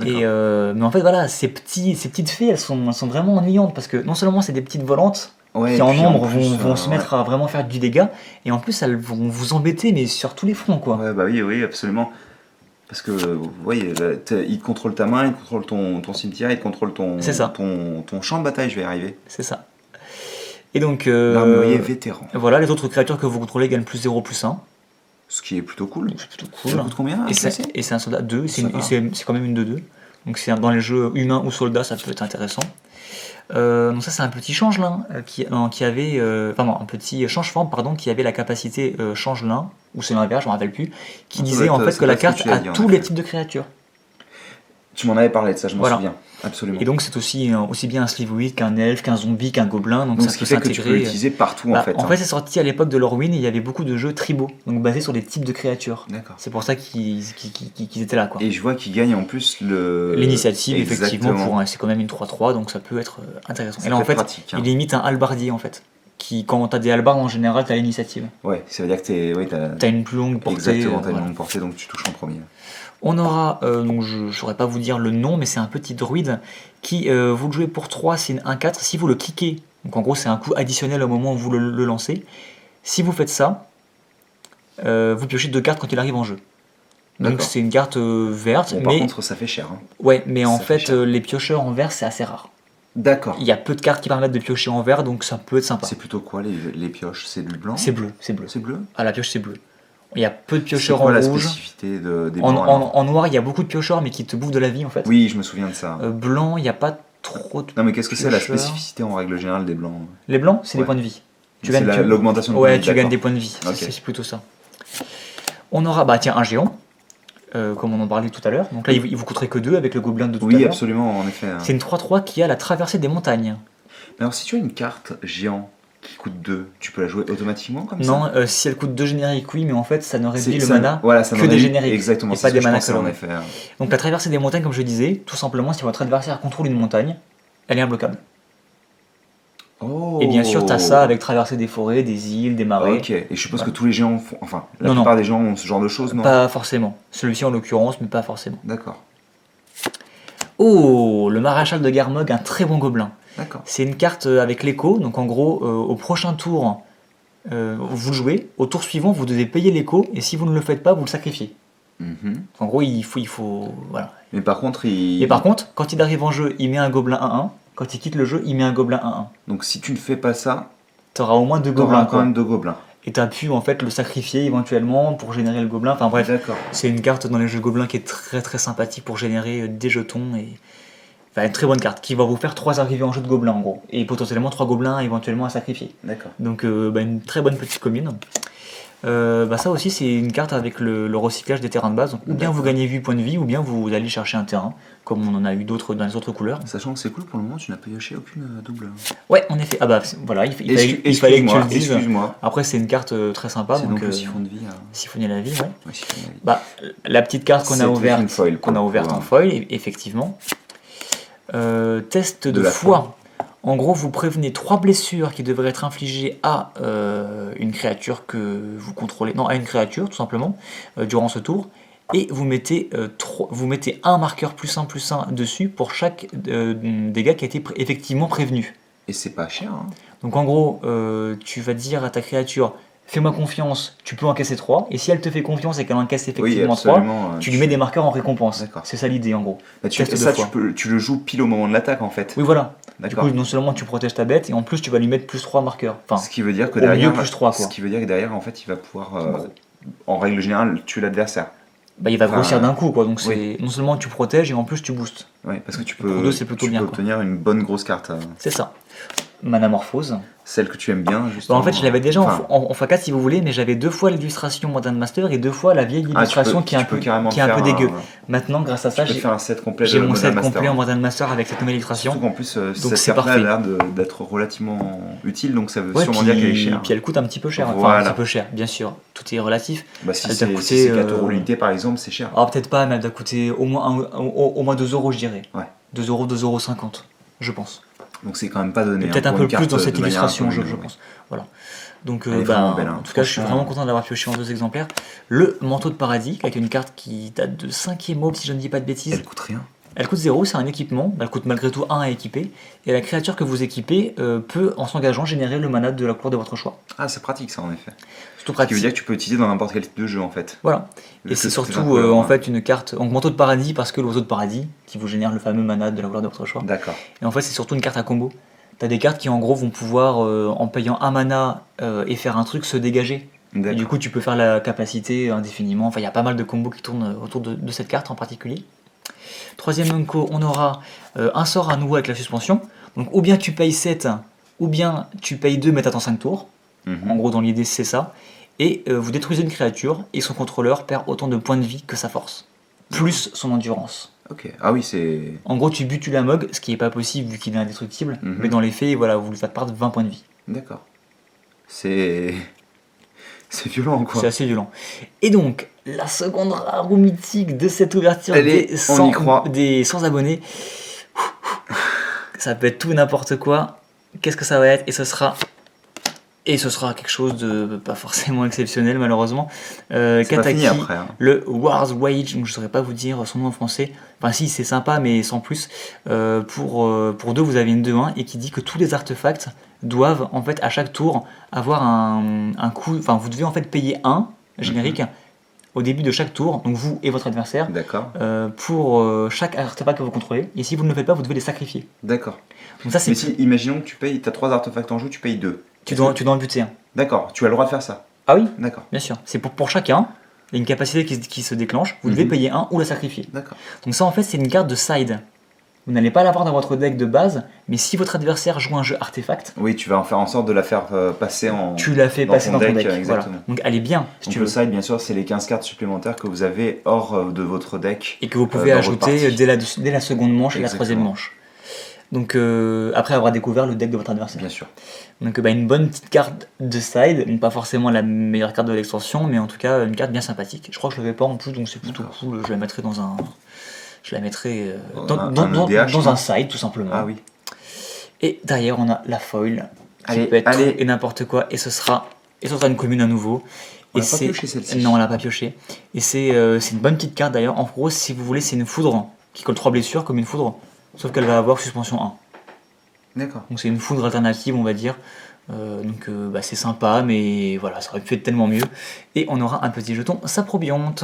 Et mais en fait voilà, ces petites fées elles sont vraiment ennuyantes parce que non seulement c'est des petites volantes qui en nombre vont se mettre à vraiment faire du dégât, et en plus elles vont vous embêter mais sur tous les fronts quoi.
Ouais, bah oui absolument. Parce que vous voyez, il contrôle ta main, il contrôle ton cimetière, il contrôle ton champ de bataille, je vais y arriver.
C'est ça. Et donc
l'armurier vétéran.
Voilà, les autres créatures que vous contrôlez gagnent +0/+1.
Ce qui est plutôt cool.
C'est plutôt cool.
Ça coûte combien?
Et c'est un soldat 2, c'est quand même une 2-2. Donc c'est dans les jeux humains ou soldats, ça peut être intéressant. Donc ça c'est un petit changelin qui avait, un petit change-forme pardon, qui avait la capacité changelin, ou c'est l'inverse, je me rappelle plus, qui disait en fait que la carte a tous les types de créatures.
Tu m'en avais parlé de ça, je m'en souviens. Absolument.
Et donc c'est aussi bien un Slivoid qu'un elfe, qu'un zombie, qu'un gobelin. Donc ça
ce qui fait que tu peux l'utiliser partout en fait.
En fait c'est sorti à l'époque de l'Orwyn et il y avait beaucoup de jeux tribaux, donc basés sur des types de créatures.
D'accord.
C'est pour ça qu'ils étaient là quoi.
Et je vois qu'ils gagnent en plus
l'initiative effectivement, c'est quand même une 3-3 donc ça peut être intéressant. Et là en fait
pratique,
il imite un halbardier en fait. Quand t'as des halbards en général t'as l'initiative.
Ouais, ça veut dire que
t'as une plus longue portée.
Exactement, t'as une longue portée donc tu touches en premier.
On aura, donc je ne saurais pas vous dire le nom, mais c'est un petit druide qui, vous le jouez pour 3, c'est une 1-4. Si vous le kickez, donc en gros c'est un coup additionnel au moment où vous le lancez, si vous faites ça, vous piochez 2 cartes quand il arrive en jeu. Donc c'est une carte verte.
Bon, par contre ça fait cher. Hein.
Ouais, mais en fait les piocheurs en vert c'est assez rare.
D'accord.
Il y a peu de cartes qui permettent de piocher en vert, donc ça peut être sympa.
C'est plutôt quoi les pioches? C'est du blanc?
C'est bleu.
C'est bleu?
Ah la pioche c'est bleu. Il y a peu de piocheurs en
rouge.
rouge.
La spécificité des
blancs, en noir, il y a beaucoup de piocheurs, mais qui te bouffent de la vie en fait.
Oui, je me souviens de ça.
Blanc, il n'y a pas trop de.
Non, mais qu'est-ce que c'est la spécificité en règle générale des blancs?
Les blancs, c'est des points de vie.
C'est l'augmentation de points de vie.
Ouais, tu gagnes des points de vie.
Okay.
C'est plutôt ça. On aura, un géant, comme on en parlait tout à l'heure. Donc là, il vous coûterait que 2 avec le gobelin de tout à l'heure.
Oui, absolument, en effet.
C'est une 3-3 qui a la traversée des montagnes.
Mais alors, si tu as une carte géant qui coûte 2, tu peux la jouer automatiquement comme ça?
Non, si elle coûte 2 génériques, oui, mais en fait ça ne réduit le mana que des génériques.
Exactement,
et pas des manas que
en effet.
Donc la traversée des montagnes, comme je disais, tout simplement, si votre adversaire contrôle une montagne, elle est imbloquable.
Oh.
Et bien sûr, tu as ça avec traverser des forêts, des îles, des marais.
Ok, et je suppose que tous les géants font. Enfin, la plupart des gens ont ce genre de choses, non?
Pas forcément. Celui-ci en l'occurrence, mais pas forcément.
D'accord.
Oh, le maréchal de Garmog, un très bon gobelin.
D'accord.
C'est une carte avec l'écho, donc en gros, au prochain tour, vous le jouez, au tour suivant, vous devez payer l'écho, et si vous ne le faites pas, vous le sacrifiez. En gros, il faut voilà.
Mais par contre,
quand il arrive en jeu, il met un gobelin 1-1, quand il quitte le jeu, il met un gobelin 1-1.
Donc si tu ne fais pas ça,
t'auras au moins 2 gobelins.
Quand même 2 gobelins.
Et t'as pu en fait le sacrifier éventuellement pour générer le gobelin. Enfin bref, c'est une carte dans les jeux gobelins qui est très très sympathique pour générer des jetons et... Enfin, une très bonne carte qui va vous faire 3 arrivées en jeu de gobelins en gros. Et potentiellement 3 gobelins éventuellement à sacrifier.
D'accord.
Donc une très bonne petite commune. Ça aussi c'est une carte avec le recyclage des terrains de base. Donc, ou bien vous gagnez 8 points de vie, ou bien vous allez chercher un terrain, comme on en a eu d'autres dans les autres couleurs.
Sachant que c'est cool, pour le moment tu n'as pioché aucune double.
Ouais, en effet. Ah bah voilà, il fallait que tu le dises.
Excuse-moi.
Après c'est une carte très sympa.
C'est donc le siphon de vie.
Siphonner la vie, ouais.
Ouais, siphonner la vie.
La petite carte qu'on a ouverte,
foil,
en foil, effectivement. Test de foi. En gros, vous prévenez 3 blessures qui devraient être infligées à une créature que vous contrôlez. Non, à une créature, tout simplement, durant ce tour. Et vous mettez un marqueur +1/+1 dessus pour chaque dégât qui a été effectivement prévenu.
Et c'est pas cher. Hein.
Donc en gros, tu vas dire à ta créature, fais-moi confiance, tu peux encaisser 3. Et si elle te fait confiance et qu'elle encaisse effectivement 3, tu lui mets des marqueurs en récompense. C'est ça l'idée en gros.
Tu le joues pile au moment de l'attaque en fait.
Oui, voilà. Du coup, non seulement tu protèges ta bête, et en plus tu vas lui mettre +3 marqueurs.
Ce qui veut dire que derrière,
+3,
ce qui veut dire que derrière, en fait, il va pouvoir, en règle générale, tuer l'adversaire.
Il va grossir d'un coup, quoi. Donc non seulement tu protèges et en plus tu boostes.
Oui, parce que tu peux obtenir une bonne grosse carte.
C'est ça. Manamorphose.
Celle que tu aimes bien, justement.
En fait, je l'avais déjà en x4 si vous voulez, mais j'avais 2 fois l'illustration Modern Master et 2 fois la vieille illustration qui est un peu dégueu. Maintenant, grâce à ça, j'ai
un set complet
mon set complet en Modern Master avec cette nouvelle illustration.
Surtout qu'en plus, cette carte-là a l'air d'être relativement utile, donc ça veut sûrement dire qu'elle est chère.
Et puis elle coûte un petit peu cher.
Voilà.
Un petit peu cher, bien sûr. Tout est relatif.
Si c'est 4 € l'unité, par exemple, c'est cher.
Ah, peut-être pas, mais elle doit coûter au moins 2 €, je dirais.
Ouais.
2 €, 2,50 €, je pense.
Donc c'est quand même pas donné.
Peut-être un peu plus dans cette illustration, je pense. Voilà. Donc, en tout cas, je suis vraiment content d'avoir pioché en 2 exemplaires. Le manteau de paradis, avec une carte qui date de 5e aube, si je ne dis pas de bêtises.
Elle coûte rien.
Elle coûte 0, c'est un équipement. Elle coûte malgré tout 1 à équiper. Et la créature que vous équipez peut, en s'engageant, générer le mana de la couleur de votre choix.
Ah, c'est pratique ça, en effet.
Surtout pratique.
Ce qui veut dire que tu peux l'utiliser dans n'importe quel type de jeu, en fait.
Voilà. Et c'est surtout, en fait, une carte. Donc, manteau de paradis, parce que l'oiseau de paradis, qui vous génère le fameux mana de la couleur de votre choix.
D'accord.
Et en fait, c'est surtout une carte à combo. T'as des cartes qui en gros vont pouvoir, en payant 1 mana et faire un truc, se dégager. Et du coup tu peux faire la capacité indéfiniment. Enfin il y a pas mal de combos qui tournent autour de cette carte en particulier. 3ème unco, on aura un sort à nouveau avec la suspension. Donc ou bien tu payes 7, ou bien tu payes 2 mais t'attends 5 tours. En gros dans l'idée c'est ça. Et vous détruisez une créature et son contrôleur perd autant de points de vie que sa force. Plus son endurance.
Ok, ah oui, c'est.
En gros, tu butes la Mog, ce qui n'est pas possible vu qu'il est indestructible, mais dans les faits, voilà, vous lui faites perdre 20 points de vie.
D'accord. C'est violent, quoi.
C'est assez violent. Et donc, la seconde rare ou mythique de cette ouverture des 100 abonnés, ça peut être tout n'importe quoi. Qu'est-ce que ça va être? Et ce sera quelque chose de pas forcément exceptionnel malheureusement. Kataki,
après, hein.
Le War's Wage, donc je ne saurais pas vous dire son nom en français. Enfin si, c'est sympa mais sans plus. Pour 2, vous avez une 2-1 et qui dit que tous les artefacts doivent en fait à chaque tour avoir un coût. Enfin vous devez en fait payer 1 générique au début de chaque tour, donc vous et votre adversaire.
D'accord.
Pour chaque artefact que vous contrôlez. Et si vous ne le faites pas, vous devez les sacrifier.
D'accord.
Donc ça c'est.
Mais si, imaginons que tu as 3 artefacts en jeu, tu payes 2.
Tu dois en buter un.
D'accord, tu as le droit de faire ça.
Ah oui,
d'accord.
Bien sûr. C'est pour chacun, il y a une capacité qui se déclenche, vous devez payer 1 ou la sacrifier.
D'accord.
Donc ça en fait c'est une carte de side. Vous n'allez pas l'avoir dans votre deck de base, mais si votre adversaire joue un jeu artefact...
Oui, tu vas en faire en sorte de la faire passer en...
Tu la fais passer dans ton deck,
exactement.
Voilà. Donc elle est bien.
Si tu veux. Le side, bien sûr, c'est les 15 cartes supplémentaires que vous avez hors de votre deck.
Et que vous pouvez ajouter dès la seconde manche et la 3e manche. Donc après avoir découvert le deck de votre adversaire.
Bien sûr.
Donc une bonne petite carte de side, donc pas forcément la meilleure carte de l'extension, mais en tout cas une carte bien sympathique. Je crois que je ne l'avais pas en plus, donc c'est plutôt cool. Je la mettrai dans un... Je la mettrai dans un side tout simplement.
Ah oui.
Et derrière on a la foil qui peut être tout et n'importe quoi, et ce sera une commune à nouveau.
On l'a pas pioché celle-ci.
Non, on l'a pas pioché. Et c'est une bonne petite carte d'ailleurs. En gros, si vous voulez, c'est une foudre qui colle 3 blessures comme une foudre, sauf qu'elle va avoir suspension 1.
D'accord.
Donc c'est une foudre alternative, on va dire. C'est sympa, mais voilà, ça aurait pu être tellement mieux. Et on aura un petit jeton saprobionte.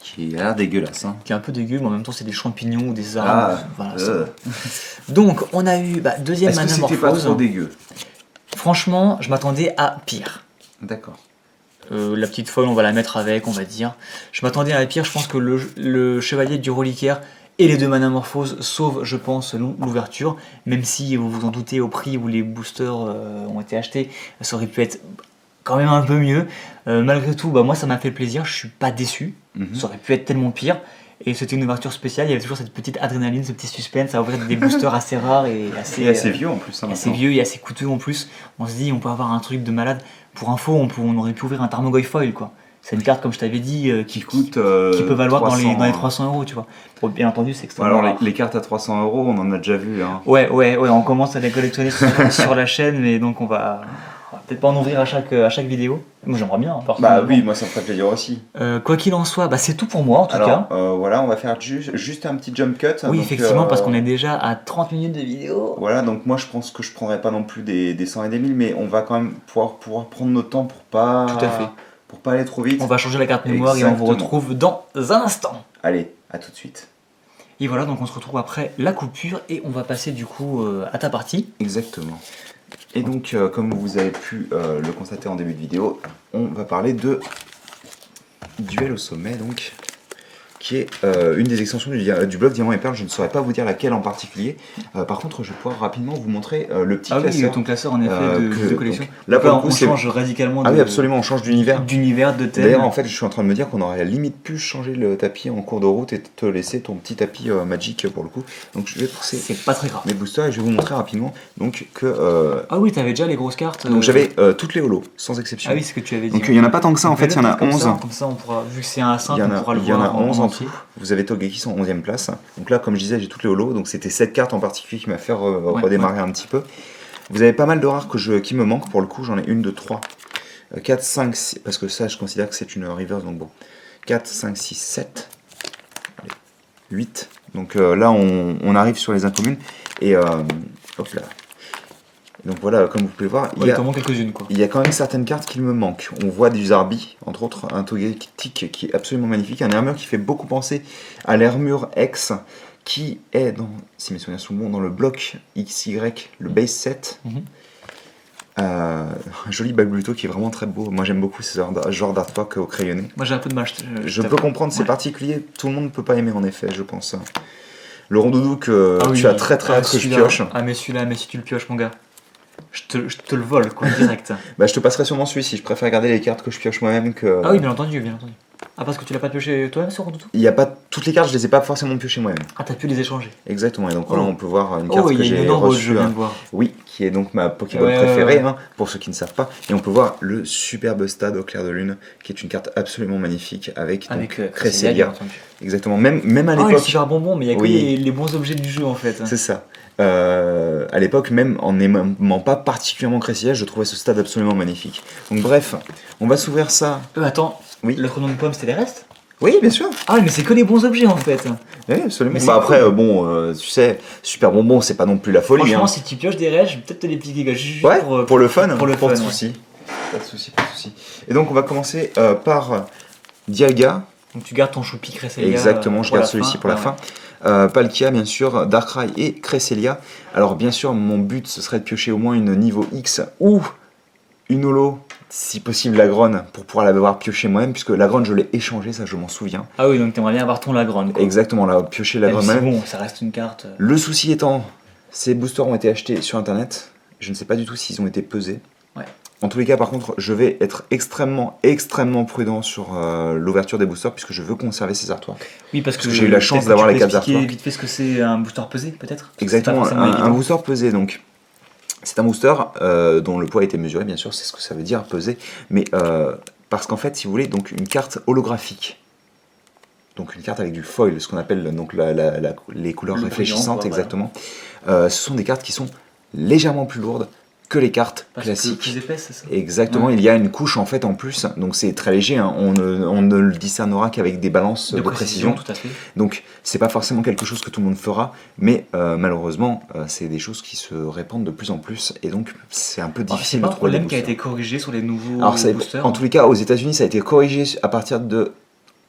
Qui a l'air dégueulasse. Hein.
Qui est un peu dégueu, mais en même temps c'est des champignons ou des arbres. Donc on a eu deuxième Manamorphose.
Est-ce que c'était pas trop dégueu?
Franchement, je m'attendais à pire.
D'accord.
La petite folle, on va la mettre avec, on va dire. Je m'attendais à pire, je pense que le chevalier du reliquaire et les 2 Manamorphoses sauvent, je pense, l'ouverture. Même si vous vous en doutez, au prix où les boosters ont été achetés, ça aurait pu être quand même un peu mieux. Malgré tout, moi ça m'a fait plaisir, je suis pas déçu. Ça aurait pu être tellement pire. Et c'était une ouverture spéciale, il y avait toujours cette petite adrénaline, ce petit suspense à ouvrir des boosters assez rares et
assez vieux en plus.
Assez vieux et assez coûteux en plus. On se dit, on peut avoir un truc de malade. Pour info, on aurait pu ouvrir un Tarmogoyf foil, quoi. C'est une carte, comme je t'avais dit, qui
coûte
qui peut valoir
300,
dans les 300 €, tu vois. Bon, bien entendu, c'est extrêmement
alors
rare.
les cartes à 300 €, on en a déjà vu. Hein.
Ouais, on commence à les collectionner sur la chaîne, mais donc on va peut-être pas en ouvrir à chaque vidéo. Moi j'aimerais bien.
Bah oui, moi ça me ferait plaisir aussi.
Quoi qu'il en soit, c'est tout pour moi en tout cas.
Voilà, on va faire juste un petit jump cut.
Oui,
donc,
effectivement, parce qu'on est déjà à 30 minutes de vidéo.
Voilà, donc moi je pense que je prendrai pas non plus des 100 et des 1000, mais on va quand même pouvoir prendre notre temps pour pas...
Tout à fait.
Pour pas aller trop vite.
On va changer la carte mémoire et on vous retrouve dans un instant.
Allez, à tout de suite.
Et voilà, donc on se retrouve après la coupure et on va passer du coup à ta partie.
Exactement. Et donc, comme vous avez pu le constater en début de vidéo, on va parler de Duel au sommet, donc, qui est une des extensions du bloc Diamant et Perle. Je ne saurais pas vous dire laquelle en particulier. Par contre, je vais pouvoir rapidement vous montrer le petit classeur.
Oui, ton classeur en effet de collection.
Donc, là, pour le coup,
on change radicalement.
Oui, absolument, on change d'univers.
De thème.
D'ailleurs, en fait, je suis en train de me dire qu'on aurait à la limite pu changer le tapis en cours de route et te laisser ton petit tapis Magic pour le coup. Donc, je vais pousser.
C'est pas très grave.
Mes boosters et je vais vous montrer rapidement donc que.
Ah oui, t'avais déjà les grosses cartes.
Donc, j'avais toutes les holos, sans exception.
Ah oui, c'est ce que tu avais dit.
Donc, il n'y en a pas tant que ça, en fait, il y en a 11.
Comme ça, on pourra, vu que c'est un 5, on pourra le voir.
Il y en a 11 en tout. Vous avez Togekiss en 11ème place. Donc là, comme je disais, j'ai toutes les holos. Donc c'était cette carte en particulier qui m'a fait redémarrer un petit peu. Vous avez pas mal de rares qui me manquent. Pour le coup, j'en ai 1, 2, 3, 4, 5, 6. Parce que ça, je considère que c'est une reverse. Donc bon. 4, 5, 6, 7. Allez, 8. Donc là, on arrive sur les incommunes. Et hop là. Donc voilà, comme vous pouvez voir, il y a quand même certaines cartes qui me manquent. On voit du Zarbi, entre autres, un Togetic qui est absolument magnifique, un Hermure qui fait beaucoup penser à l'Hermure X, qui est, si mes souvenirs sont bons, dans le bloc XY, le base set. Un joli Bagluto qui est vraiment très beau. Moi j'aime beaucoup ce genre d'artwork au crayonné.
Moi j'ai un peu de mal.
Je peux comprendre, c'est particulier, tout le monde ne peut pas aimer en effet, je pense. Le Rondoudou que tu as très hâte que je pioche.
Ah mais celui-là, mais si tu le pioches mon gars. Je te le vole, quoi, direct.
Je te passerai sûrement celui-ci. Je préfère garder les cartes que je pioche moi-même que...
Ah oui, bien entendu, bien entendu. Ah, parce que tu l'as pas pioché toi-même sur Rondoudou ?
Il y a pas... Toutes les cartes, je les ai pas forcément piochées moi-même.
Ah, t'as pu les échanger.
Exactement, et donc là, on peut voir une carte que j'ai
reçue.
Je viens de voir. Oui, qui est donc ma Pokéball préférée, hein, pour ceux qui ne savent pas. Et on peut voir le superbe stade au clair de lune, qui est une carte absolument magnifique, avec Cresselia. Exactement, même à l'époque...
Ah, le super bonbon, mais il y a que les bons objets du jeu, en fait.
C'est ça. À l'époque, même en n'aimant pas particulièrement Cresselia, je trouvais ce stade absolument magnifique. Donc bref, on va s'ouvrir ça.
Attends, l'autre nom de pomme, c'était les restes ?
Oui, bien sûr.
Ah, mais c'est que les bons objets en fait.
Oui, absolument. Après, tu sais, super bonbon, c'est pas non plus la folie.
Franchement, si tu pioches des restes, je vais peut-être te les piquer. Juste
pour le fun.
Pour le fun.
Pas de soucis. Pas de soucis. Et donc, on va commencer par Dialga.
Donc, tu gardes ton choupi Cresselia.
Exactement, je garde celui-ci pour la fin. Palkia, bien sûr, Darkrai et Cresselia. Alors, bien sûr, mon but, ce serait de piocher au moins une niveau X ou une holo. Si possible Lagron pour pouvoir l'avoir pioché moi-même, puisque Lagron je l'ai échangé, ça je m'en souviens.
Ah oui, donc t'aimerais bien avoir ton Lagron.
Exactement, là, piocher Lagron
moi-même. Bon, ça reste une carte.
Le souci étant, ces boosters ont été achetés sur internet, je ne sais pas du tout s'ils ont été pesés.
Ouais.
En tous les cas, par contre, je vais être extrêmement prudent sur l'ouverture des boosters, puisque je veux conserver ces artworks.
Oui, parce que
j'ai eu la chance d'avoir les 4 artworks.
Vite fait ce que c'est un booster pesé, peut-être.
Exactement, un booster pesé, donc. C'est un booster dont le poids a été mesuré, bien sûr, c'est ce que ça veut dire, peser, mais parce qu'en fait, si vous voulez, donc une carte holographique, donc une carte avec du foil, ce qu'on appelle donc les couleurs réfléchissantes, exactement, ce sont des cartes qui sont légèrement plus lourdes que les cartes classiques.
Plus épaisses, c'est ça ?
Exactement, il y a une couche en fait en plus, donc c'est très léger, hein. On ne le discernera qu'avec des balances de précision.
Tout à fait.
Donc c'est pas forcément quelque chose que tout le monde fera, mais malheureusement c'est des choses qui se répandent de plus en plus, et donc c'est un peu difficile de trouver des boosters.
C'est un problème qui a été corrigé sur les nouveaux boosters.
En tous les cas, aux États-Unis, ça a été corrigé à partir de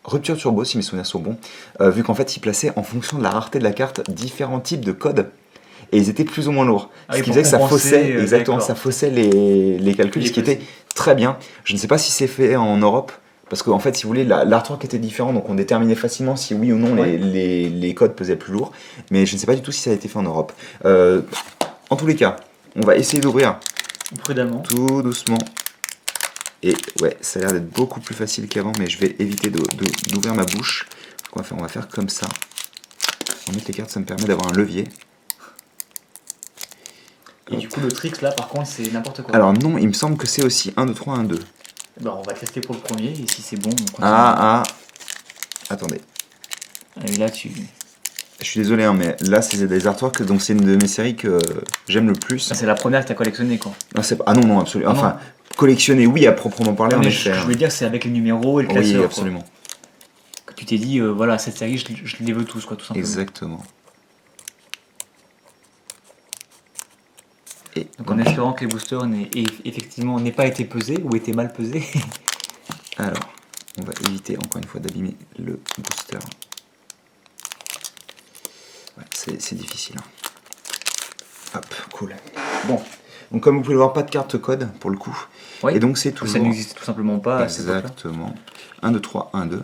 Rupture Turbo, si mes souvenirs sont bons, vu qu'en fait ils plaçaient en fonction de la rareté de la carte différents types de codes. Et ils étaient plus ou moins lourds. Ce qui faisait que ça faussait, ça faussait les calculs, ce qui était très bien. Je ne sais pas si c'est fait en Europe, parce qu'en fait, si vous voulez, l'artwork était différent, donc on déterminait facilement si oui ou non les codes pesaient plus lourds. Mais je ne sais pas du tout si ça a été fait en Europe. En tous les cas, on va essayer d'ouvrir
prudemment,
tout doucement. Ouais, ça a l'air d'être beaucoup plus facile qu'avant, mais je vais éviter d'ouvrir ma bouche. On va faire comme ça. En mettre les cartes, ça me permet d'avoir un levier.
Et du coup, le trick là, par contre, c'est n'importe quoi.
Alors non, il me semble que c'est aussi 1, 2, 3, 1, 2.
Bah, on va tester pour le premier, et si c'est bon, on continue.
Attendez.
Et là, tu...
Je suis désolé, hein, mais là, c'est des artworks, donc c'est une de mes séries que j'aime le plus.
Ah, c'est la première que tu as collectionnée, quoi.
Non, absolument.
Ah,
enfin, collectionner, oui, à proprement parler,
non,
en
mais
effet.
je voulais dire, c'est avec les numéros et le classeur.
Oui, absolument.
Quoi. Que tu t'es dit, voilà, cette série, je les veux tous, quoi, tout simplement.
Exactement.
Et donc en espérant que les boosters effectivement n'aient pas été pesés ou été mal pesés.
Alors, on va éviter encore une fois d'abîmer le booster. Ouais, c'est difficile. Hein. Hop, cool. Bon, donc comme vous pouvez le voir, pas de carte code pour le coup.
Oui,
et donc c'est toujours...
Ça n'existe tout simplement pas.
Exactement. 1, 2, 3, 1, 2.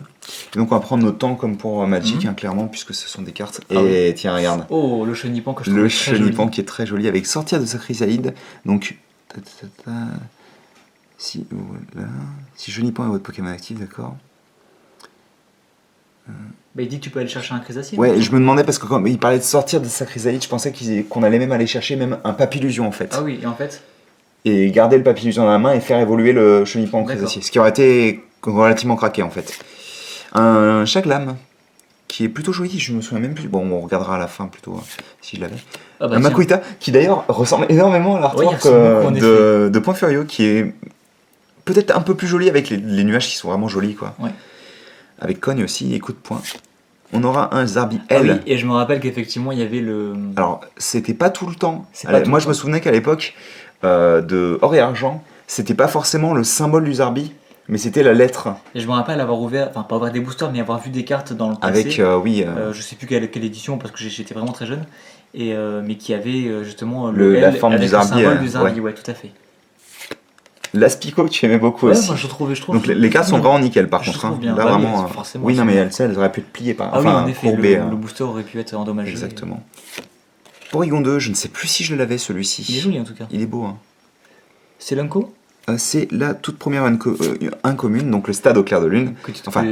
Et donc on va prendre notre temps comme pour Magic, hein, clairement, puisque ce sont des cartes. Et tiens, regarde.
Oh, le chenipan que je trouve
Le
très
chenipan
joli.
qui est très joli avec sortir de sa chrysalide. Donc, si chenipan est votre Pokémon actif, d'accord.
Bah, il dit que tu peux aller chercher un chrysacier.
Ouais, je me demandais parce que quand il parlait de sortir de sa chrysalide, je pensais qu'on allait même aller chercher même un papillusion en fait.
Ah oui, et en fait.
Et garder le papillusion dans la main et faire évoluer le chenipan en chrysacier. Ce qui aurait été relativement craqué en fait. Un Chaglam qui est plutôt joli, je me souviens même plus. Bon, on regardera à la fin plutôt si je l'avais.
Ah bah
un Makuhita qui d'ailleurs ressemble énormément à l'artwork de Point Furio, qui est peut-être un peu plus joli avec les nuages qui sont vraiment jolis quoi.
Ouais.
Avec Cogne aussi et coup de poing. On aura un Zarbi L.
Ah oui, et je me rappelle qu'effectivement il y avait le.
Alors, c'était pas tout le temps. Moi, je me souvenais qu'à l'époque de Or et Argent, c'était pas forcément le symbole du Zarbi, mais c'était la lettre.
Et je me rappelle avoir ouvert, enfin pas ouvert des boosters, mais avoir vu des cartes dans le passé.
Avec, oui.
Je sais plus quelle édition parce que j'étais vraiment très jeune, et mais qui avait justement
la forme
avec
du Zarbi.
Le symbole du Zarbi, ouais, tout à fait.
L'Aspico que tu aimais beaucoup
ouais,
aussi.
Moi, je trouve.
Donc les cartes sont vraiment nickel par
je
contre. Hein.
Bien.
Là
Bah,
vraiment.
Oui, forcément,
oui, non, mais elles auraient pu être pliées par.
Ah
enfin,
oui, en effet,
courbées,
le booster aurait pu être endommagé.
Exactement. Porygon 2, je ne sais plus si je l'avais celui-ci.
Il est joli en tout cas.
Il est beau. Hein.
C'est l'Unco
C'est la toute première incommune, donc le stade au clair de lune.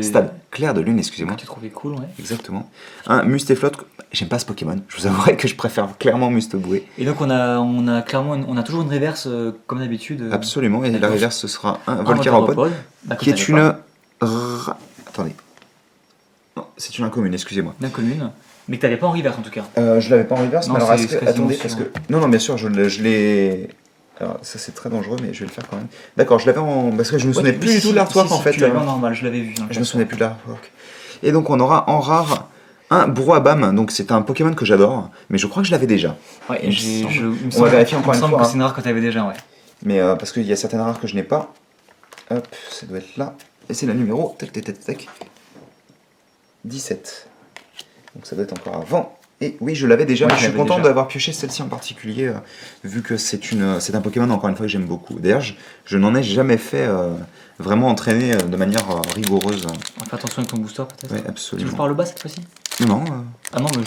Stade clair de lune, excusez-moi.
Que tu trouvais cool, ouais.
Exactement. Un Mustaflot, j'aime pas ce Pokémon. Je vous avouerai que je préfère clairement Mustaboué.
Et donc on a clairement, on a toujours une reverse comme d'habitude.
Absolument, et la reverse ce sera un Volcaropod, qui est une... Attendez. Non, c'est une incommune, excusez-moi.
Une incommune, mais que t'avais pas en reverse en tout cas.
Je l'avais pas en reverse, mais alors attendez,
sûr,
parce que... Non, bien sûr, je l'ai... Alors ça c'est très dangereux, mais je vais le faire quand même. D'accord, je l'avais en... Parce que je me souvenais plus du tout de l'artwork en fait.
Tu l'avais en normal, je l'avais vu.
Je me souvenais plus de l'artwork. Et donc on aura en rare un Brouhabam, donc c'est un Pokémon que j'adore, mais je crois que je l'avais déjà.
Ouais,
on va vérifier encore une fois.
Il me semble que c'est une rare que tu avais déjà, ouais.
Mais parce qu'il y a certaines rares que je n'ai pas. Hop, ça doit être là. Et c'est la numéro, tac, 17. Donc ça doit être encore avant. Et oui, je l'avais déjà, mais je suis content d'avoir pioché celle-ci en particulier, vu que c'est un Pokémon, encore une fois, que j'aime beaucoup. D'ailleurs, je n'en ai jamais fait vraiment entraîner de manière rigoureuse.
Fais attention avec ton booster, peut-être.
Oui, absolument.
Tu joues par le bas cette fois-ci?
Non.
Ah non, mais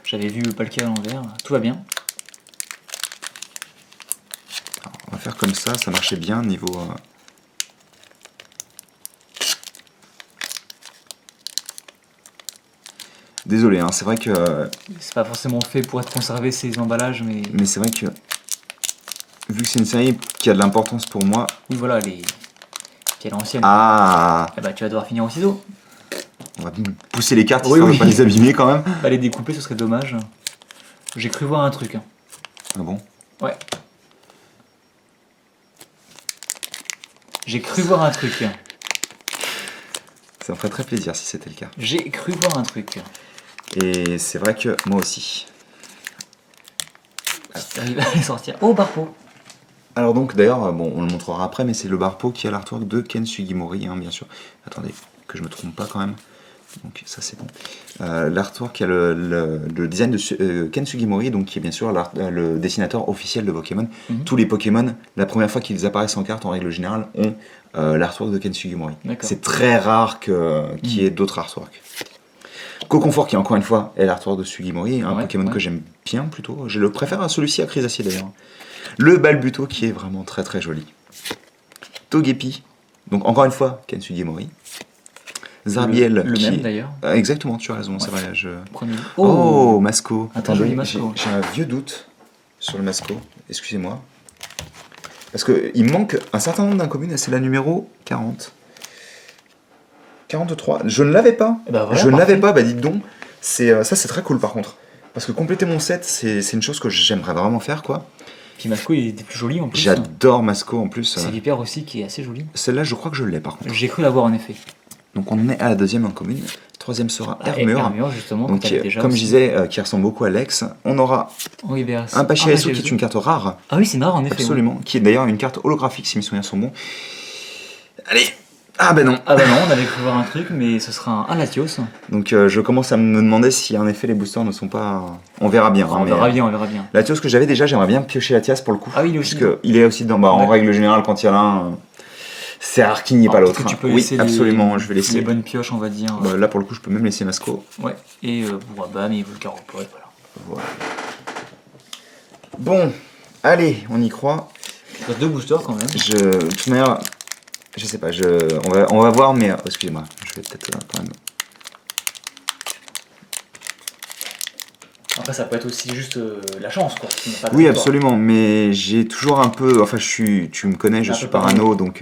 j'avais vu Palkia à l'envers. Tout va bien.
Alors, on va faire comme ça marchait bien niveau... Désolé, hein, c'est vrai que...
c'est pas forcément fait pour être conservé ces emballages, mais...
Mais c'est vrai que... Vu que c'est une série qui a de l'importance pour moi...
Oui, voilà, qui est l'ancienne.
Ah.
Eh bah, tu vas devoir finir en ciseaux.
On va pousser les cartes, histoire de pas les abîmer quand même.
Pas les découper, ce serait dommage. J'ai cru voir un truc. Hein.
Ah bon?
Ouais. J'ai cru voir un truc.
Ça me ferait très plaisir si c'était le cas.
J'ai cru voir un truc.
Et c'est vrai que moi aussi.
J'arrive à les sortir. Oh, Barpo.
Alors donc d'ailleurs, bon, on le montrera après, mais c'est le Barpo qui a l'artwork de Ken Sugimori, hein, bien sûr. Attendez, que je me trompe pas quand même. Donc ça c'est bon. L'artwork qui a le design de Ken Sugimori, donc qui est bien sûr le dessinateur officiel de Pokémon. Tous les Pokémon, la première fois qu'ils apparaissent en carte, en règle générale, ont l'artwork de Ken Sugimori. C'est très rare qu'il y ait d'autres artworks. Coconfort qui encore une fois est l'artwork de Sugimori, un Pokémon que j'aime bien plutôt. Je le préfère à celui-ci à Chrysacier d'ailleurs. Le Balbuto qui est vraiment très très joli. Togepi Donc encore une fois, Ken Sugimori. Zarbiel.
Le même d'ailleurs.
Exactement, tu as raison, c'est vrai.
Premier.
Oh, Masco.
Un très joli Masco.
J'ai un vieux doute sur le Masco. Excusez-moi. Parce qu'il manque un certain nombre d'incommunes et c'est la numéro 40. 43. Je ne l'avais pas.
Bah voilà,
je ne l'avais
parfait.
pas, bah dites donc. Ça c'est très cool par contre. Parce que compléter mon set, c'est une chose que j'aimerais vraiment faire quoi.
Puis Masco il était plus joli en plus.
J'adore Masco en plus.
C'est Vipère aussi qui est assez joli.
Celle-là je crois que je l'ai par contre.
J'ai cru l'avoir en effet.
Donc on en est à la deuxième incommune. Troisième sera Hermure.
Hermure justement.
Donc
déjà
comme
aussi.
je disais, qui ressemble beaucoup à Lex. On aura un Pachirisu qui est une carte rare.
Ah oui c'est rare en effet.
Absolument. Ouais. Qui est d'ailleurs une carte holographique si mes souvenirs sont bons. Allez. Ah ben non.
Ah ben non, on avait cru voir un truc, mais ce sera un Latios.
Donc je commence à me demander si en effet les boosters ne sont pas... On verra bien.
On verra bien.
Latios que j'avais déjà, j'aimerais bien piocher Latias pour le coup.
Ah oui, il est aussi.
Parce qu'il est aussi dans... Bah, en règle générale, quand il y en a un, c'est rare qu'il n'y ait pas l'autre.
Tu peux
oui,
laisser
absolument, je vais laisser.
Les bonnes pioches, on va dire.
Bah, là pour le coup, je peux même laisser Masco.
Ouais, et bam, il veut Caropote,
voilà. Bon, allez, on y croit.
Il reste 2 boosters quand même.
De toute manière... Je sais pas, on va voir, mais excusez-moi, je vais peut-être quand même.
Après, ça peut être aussi juste la chance, quoi.
Oui, absolument, mais j'ai toujours un peu. Enfin, tu me connais, je suis parano, donc.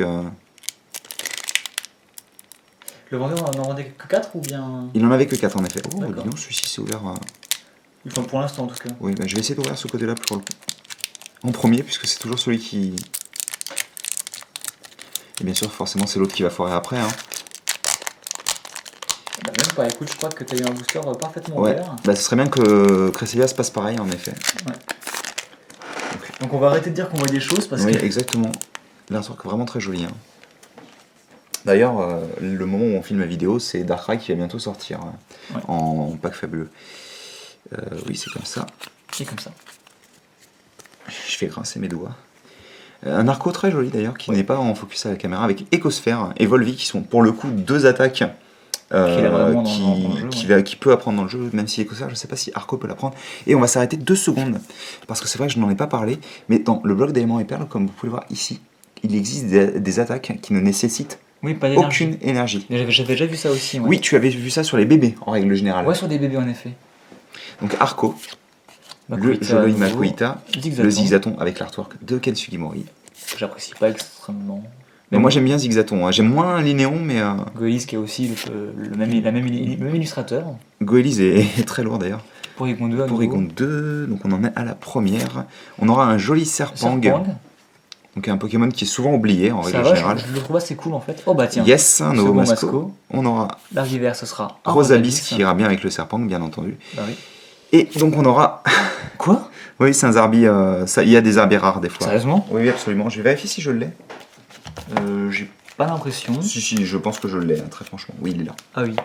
Le vendeur n'en vendait que 4 ou bien.
Il n'en avait que 4 en effet. Oh, dis donc, celui-ci c'est ouvert.
Enfin, pour l'instant en tout cas.
Oui, bah, je vais essayer d'ouvrir ce côté-là pour le... en premier, puisque c'est toujours celui qui. Et bien sûr, forcément, c'est l'autre qui va foirer après. Hein.
Bah, même pas, écoute, je crois que tu as eu un booster parfaitement ouvert.
Bah, ce serait bien que Cresselia se passe pareil, en effet.
Ouais. Donc on va arrêter de dire qu'on voit des choses parce que.
Oui, exactement. L'artwork est vraiment très joli. Hein. D'ailleurs, le moment où on filme la vidéo, c'est Darkrai qui va bientôt sortir en pack fabuleux. Oui, c'est comme ça.
C'est comme ça.
Je fais grincer mes doigts. Un arco très joli d'ailleurs, qui n'est pas en focus à la caméra, avec Ecosphère et Volvi, qui sont pour le coup 2 attaques qui peut apprendre dans le jeu, même si Ecosphère, je ne sais pas si Arco peut l'apprendre. Et on va s'arrêter 2 secondes, parce que c'est vrai que je n'en ai pas parlé, mais dans le bloc d'éléments et perles, comme vous pouvez le voir ici, il existe des attaques qui ne nécessitent aucune énergie.
J'avais déjà vu ça aussi. Ouais.
Oui, tu avais vu ça sur les bébés, en règle générale.
Ouais, sur des bébés en effet.
Donc Arco, le joli Makuhita, le Zigzaton avec l'artwork de Ken Sugimori.
J'apprécie pas extrêmement.
Mais moi j'aime bien Zigzaton, hein. J'aime moins Linéon, mais...
Goelis qui est aussi le même illustrateur.
Goelis est très lourd d'ailleurs.
Porygon 2
Porygon 2, donc on en est à la première. On aura un joli Serpang. Donc un Pokémon qui est souvent oublié en règle générale.
Je le trouve assez cool en fait. Oh bah tiens.
Yes, un nouveau Masco. On aura
Largivert, ce sera
un Rosabis qui ira bien avec le Serpang, bien entendu.
Bah oui.
Et donc on aura...
Quoi?
Oui, c'est un Zarbi, il y a des Zarbis rares des fois.
Sérieusement?
Oui, absolument. Je vais vérifier si je l'ai.
J'ai pas l'impression.
Si, je pense que je l'ai, hein, très franchement. Oui, il est là.
Ah oui.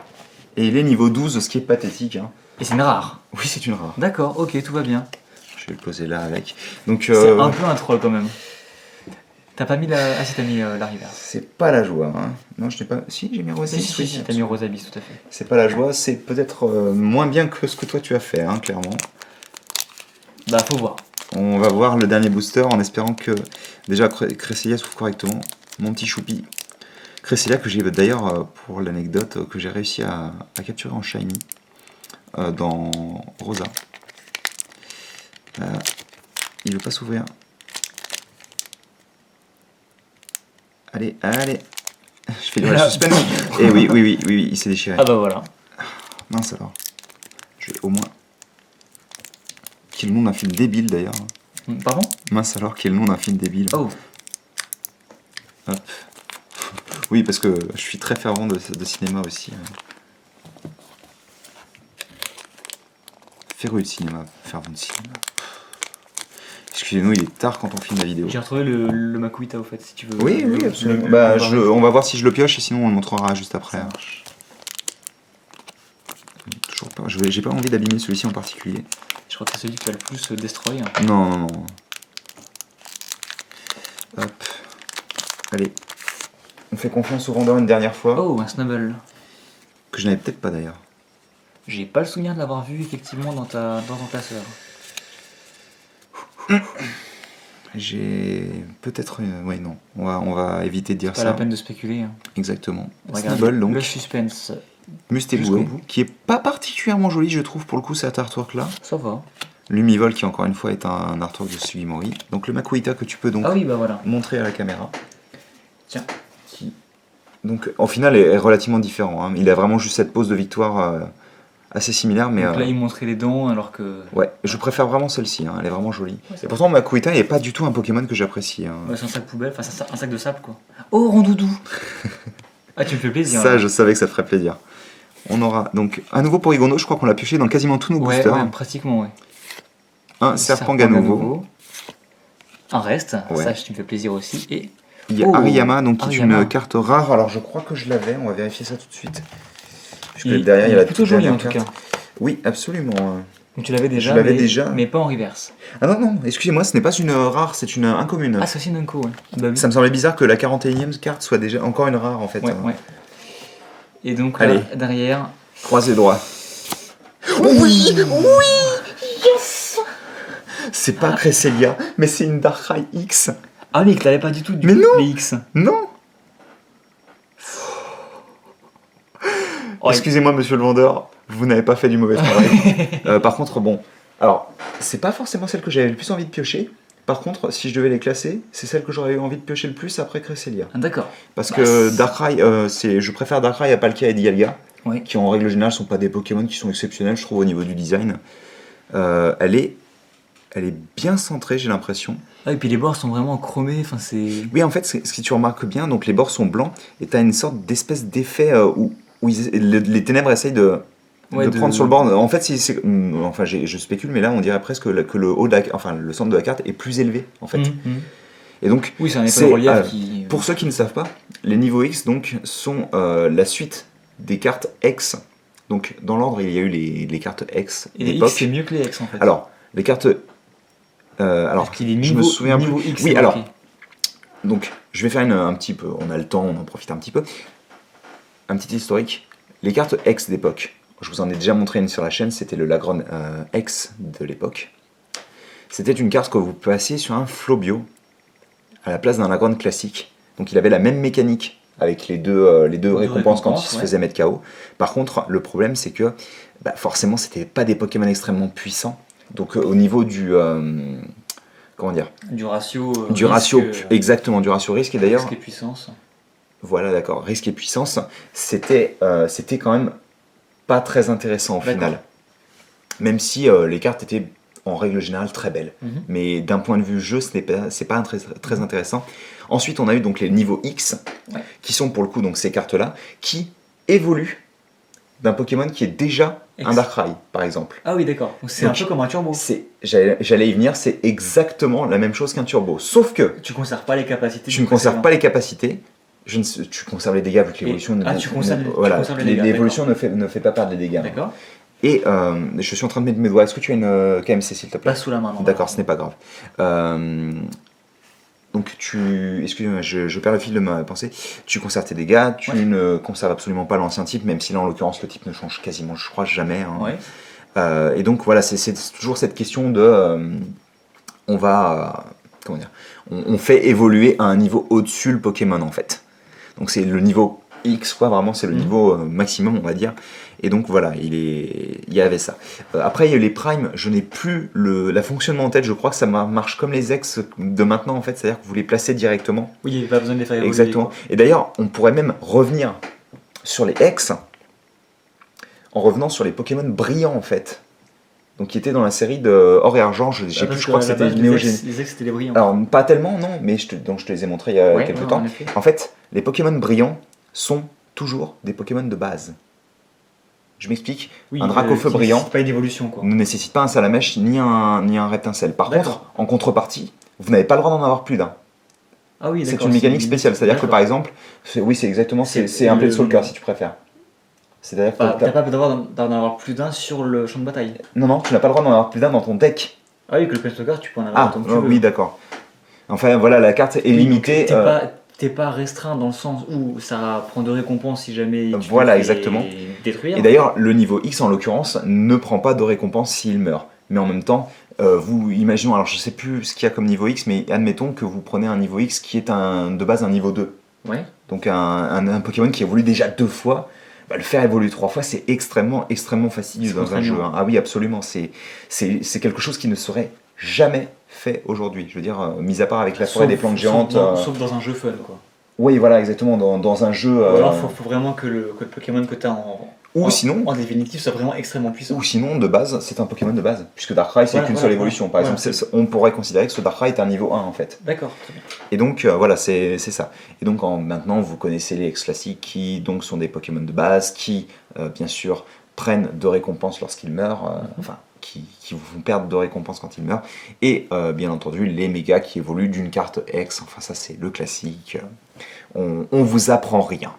Et il est niveau 12, ce qui est pathétique. Hein.
Et c'est une rare?
Oui, c'est une rare.
D'accord, ok, tout va bien.
Je vais le poser là avec. Donc,
c'est un peu un troll quand même. T'as pas mis la... Ah si, t'as mis la rivière.
C'est pas la joie. Hein. Non, je n'ai pas... Si, j'ai mis Rosabis.
Si, t'as mis Rosabis, tout à fait.
C'est pas la joie, c'est peut-être moins bien que ce que toi tu as fait, hein, clairement.
Bah, faut voir.
On va voir le dernier booster en espérant que déjà Cresselia s'ouvre correctement. Mon petit choupi. Cresselia que j'ai d'ailleurs, pour l'anecdote, que j'ai réussi à capturer en shiny dans Rosa. Il veut pas s'ouvrir. Allez, allez. Je fais du suspense. Et oui, il s'est déchiré.
Ah bah voilà.
Mince alors. Je vais au moins... Quel nom d'un film débile d'ailleurs.
Pardon?
Mince alors, quel nom d'un film débile.
Oh.
Hop. Oui, parce que je suis très fervent de cinéma aussi. Féru de cinéma, fervent de cinéma. Excusez-nous, il est tard quand on filme la vidéo.
J'ai retrouvé le Makuhita au fait, si tu veux.
Oui, absolument. Bah, on va voir si je le pioche et sinon on le montrera juste après. Toujours pas. J'ai pas envie d'abîmer celui-ci en particulier.
Je crois que c'est celui qui va le plus destroy.
Non. Hop. Allez. On fait confiance au vendeur une dernière fois.
Oh, un Snubble.
Que je n'avais peut-être pas d'ailleurs.
J'ai pas le souvenir de l'avoir vu effectivement dans ton classeur.
J'ai peut-être... ouais, non, on va éviter de dire
Pas
ça.
la peine de spéculer. Hein.
Exactement.
Regarde,
Snubble, donc,
le suspense.
Mustéboué,
jusqu'au bout.
qui est pas particulièrement joli, je trouve, pour le coup, cet artwork-là.
Ça va.
Lumivol, qui encore une fois est un artwork de Sugimori. Donc le Makuhita que tu peux donc
Ah oui, bah voilà.
montrer à la caméra.
Tiens.
Qui, donc, en final, est relativement différent. Hein. Il a vraiment juste cette pose de victoire assez similaire, mais...
Donc là, il montrait les dents, alors que...
Ouais, je préfère vraiment celle-ci, hein. Elle est vraiment jolie. Ouais, et pourtant, Makuhita n'est pas du tout un Pokémon que j'apprécie. Hein.
Ouais, c'est un sac poubelle, enfin c'est un sac de sable, quoi. Oh, Rondoudou. Ah, tu me fais plaisir.
Ça,
là.
je savais que ça te ferait plaisir. On aura donc un nouveau Porygono, je crois qu'on l'a pioché dans quasiment tous nos
Ouais,
boosters.
ouais, pratiquement, ouais.
Un Serpang à nouveau.
Un reste,
Ouais.
ça, tu me fais plaisir aussi. Et
Il y a
Oh,
Hariyama, donc qui est
Hariyama.
une carte rare. Alors je crois que je l'avais, on va vérifier ça tout de suite. Puisque
il,
derrière, il y a
est
la
plutôt
toute
joli
dernière
en tout
carte.
cas.
Oui, absolument.
Donc tu l'avais déjà,
Je l'avais
mais,
déjà.
mais pas en reverse.
Ah non, non, excusez-moi, ce n'est pas une rare, c'est une incommune.
Ah, c'est aussi une Unco, ouais. Bah, oui.
Ça me semblait bizarre que la 41e carte soit déjà encore une rare en fait.
Ouais, ouais. Et donc
Allez.
là, derrière...
Croisez droit. Oui, yes. C'est pas Cresselia, mais c'est une Darkrai X.
Ah oui, que t'avais pas du tout
Mais non.
les X.
Non.
Oh,
Excusez-moi, monsieur le vendeur, vous n'avez pas fait du mauvais travail. Par contre, bon, alors, c'est pas forcément celle que j'avais le plus envie de piocher. Par contre, si je devais les classer, c'est celle que j'aurais eu envie de piocher le plus après Cresselia.
Ah, d'accord.
Parce que Darkrai, je préfère Darkrai à Palkia et Dialga,
Ouais.
qui en règle générale sont pas des Pokémon qui sont exceptionnels, je trouve, au niveau du design. Elle est bien centrée, j'ai l'impression.
Ah, et puis les bords sont vraiment chromés, enfin c'est...
Oui, en fait, ce que tu remarques bien, donc les bords sont blancs, et tu as une sorte d'espèce d'effet où les ténèbres essayent de prendre sur le bord. En fait, enfin, je spécule, mais là, on dirait presque que le haut enfin, le centre de la carte est plus élevé, en fait. Et donc,
Oui, c'est un effet de relief qui...
pour ceux qui ne savent pas, les niveaux X donc, sont la suite des cartes X. Donc, dans l'ordre, il y a eu les cartes X
Et les
d'époque.
X, c'est mieux que les X, en fait.
Alors, les cartes... alors,
parce qu'il est
je me souviens plus.
X,
Oui,
c'est
alors,
ok.
donc, je vais faire un petit peu, on a le temps, on en profite un petit peu. Un petit historique. Les cartes X d'époque, je vous en ai déjà montré une sur la chaîne, c'était le Lagron X de l'époque. C'était une carte que vous passiez sur un Flobio, à la place d'un Lagron classique. Donc il avait la même mécanique avec les deux récompenses quand il se faisait mettre KO. Par contre, le problème c'est que forcément, c'était pas des Pokémon extrêmement puissants. Donc au niveau du... comment dire ?
Du ratio...
Du ratio, exactement, du ratio risque. Et d'ailleurs...
Risque et puissance.
Voilà, d'accord. Risque et puissance, c'était quand même pas très intéressant au final. Même si les cartes étaient en règle générale très belles. Mais d'un point de vue jeu, c'est pas très intéressant. Ensuite, on a eu donc les niveaux X, qui sont pour le coup donc ces cartes-là, qui évoluent d'un Pokémon qui est déjà un Darkrai, par exemple.
Ah oui, d'accord. C'est un peu comme un turbo.
J'allais y venir, c'est exactement la même chose qu'un turbo. Sauf que...
Tu conserves pas les capacités.
Tu ne conserves pas les capacités. Tu conserves les dégâts vu que l'évolution...
tu conserves les dégâts.
L'évolution ne fait pas perdre les dégâts.
D'accord.
Et je suis en train de mettre mes doigts. Est-ce que tu as une KMC, s'il te plaît ?
Pas sous la main, non.
D'accord, ce n'est pas grave. Donc excusez-moi, je perds le fil de ma pensée. Tu conserves tes dégâts, tu ne conserves absolument pas l'ancien type, même si là en l'occurrence le type ne change quasiment, je crois, jamais. Hein. Et donc voilà, c'est toujours cette question de... on va... comment dire ? On fait évoluer à un niveau au-dessus le Pokémon en fait. Donc c'est le niveau X, quoi, vraiment c'est le niveau maximum, on va dire. Et donc voilà, il y avait ça. Après il y a eu les primes, je n'ai plus la fonctionnement en tête, je crois que ça marche comme les ex de maintenant en fait, c'est-à-dire que vous les placez directement.
Oui, il n'y a pas besoin de les faire évoluer.
Exactement. Et d'ailleurs, on pourrait même revenir sur les ex en revenant sur les Pokémon brillants en fait. Donc qui étaient dans la série de Or et Argent, je crois que c'était Néogénie.
Les ex, c'était les brillants.
Alors pas tellement, non, mais je te les ai montrés il y a quelques temps. En fait, les Pokémon brillants sont toujours des Pokémon de base. Je m'explique.
Oui,
un Dracofeu brillant
pas une évolution, quoi.
ne nécessite pas un Salamèche ni un Reptincelle. Par contre, en contrepartie, vous n'avez pas le droit d'en avoir plus d'un.
Ah oui,
c'est une mécanique spéciale, c'est-à-dire que par exemple, c'est exactement, c'est un Planeswalker si tu préfères. C'est-à-dire que
t'as pas le droit d'en avoir plus d'un sur le champ de bataille.
Non, tu n'as pas le droit d'en avoir plus d'un dans ton deck.
Ah oui, que le Planeswalker, tu peux en avoir autant que tu veux.
Oui, d'accord. Enfin voilà, la carte est limitée.
T'es pas restreint dans le sens où ça prend de récompenses si jamais tu
exactement.
Détruire.
Et d'ailleurs, le niveau X en l'occurrence ne prend pas de récompense s'il meurt. Mais en même temps, vous imaginons, alors je sais plus ce qu'il y a comme niveau X, mais admettons que vous prenez un niveau X qui est de base un niveau 2.
Ouais.
Donc un Pokémon qui évolue déjà 2 fois, bah, le faire évoluer 3 fois, c'est extrêmement fastidieux dans un jeu. Hein. Ah oui, absolument. C'est quelque chose qui ne serait jamais fait aujourd'hui. Je veux dire, mis à part avec la forêt des plantes géantes.
Sauf dans un jeu fun, quoi.
Oui, voilà, exactement, dans un jeu...
alors, il faut vraiment que le Pokémon que tu as
sinon,
en définitive soit vraiment extrêmement puissant.
Ou sinon, de base, c'est un Pokémon de base. Puisque Darkrai, c'est qu'une seule évolution. Par exemple, on pourrait considérer que ce Darkrai est un niveau 1, en fait.
D'accord, très bien.
Et donc, voilà, c'est ça. Et donc, maintenant, vous connaissez les ex-classiques qui donc, sont des Pokémon de base, qui, bien sûr, prennent de récompenses lorsqu'ils meurent, qui vous font perdre de récompenses quand ils meurent. Et, bien entendu, les mégas qui évoluent d'une carte X. Enfin, ça, c'est le classique. On vous apprend rien.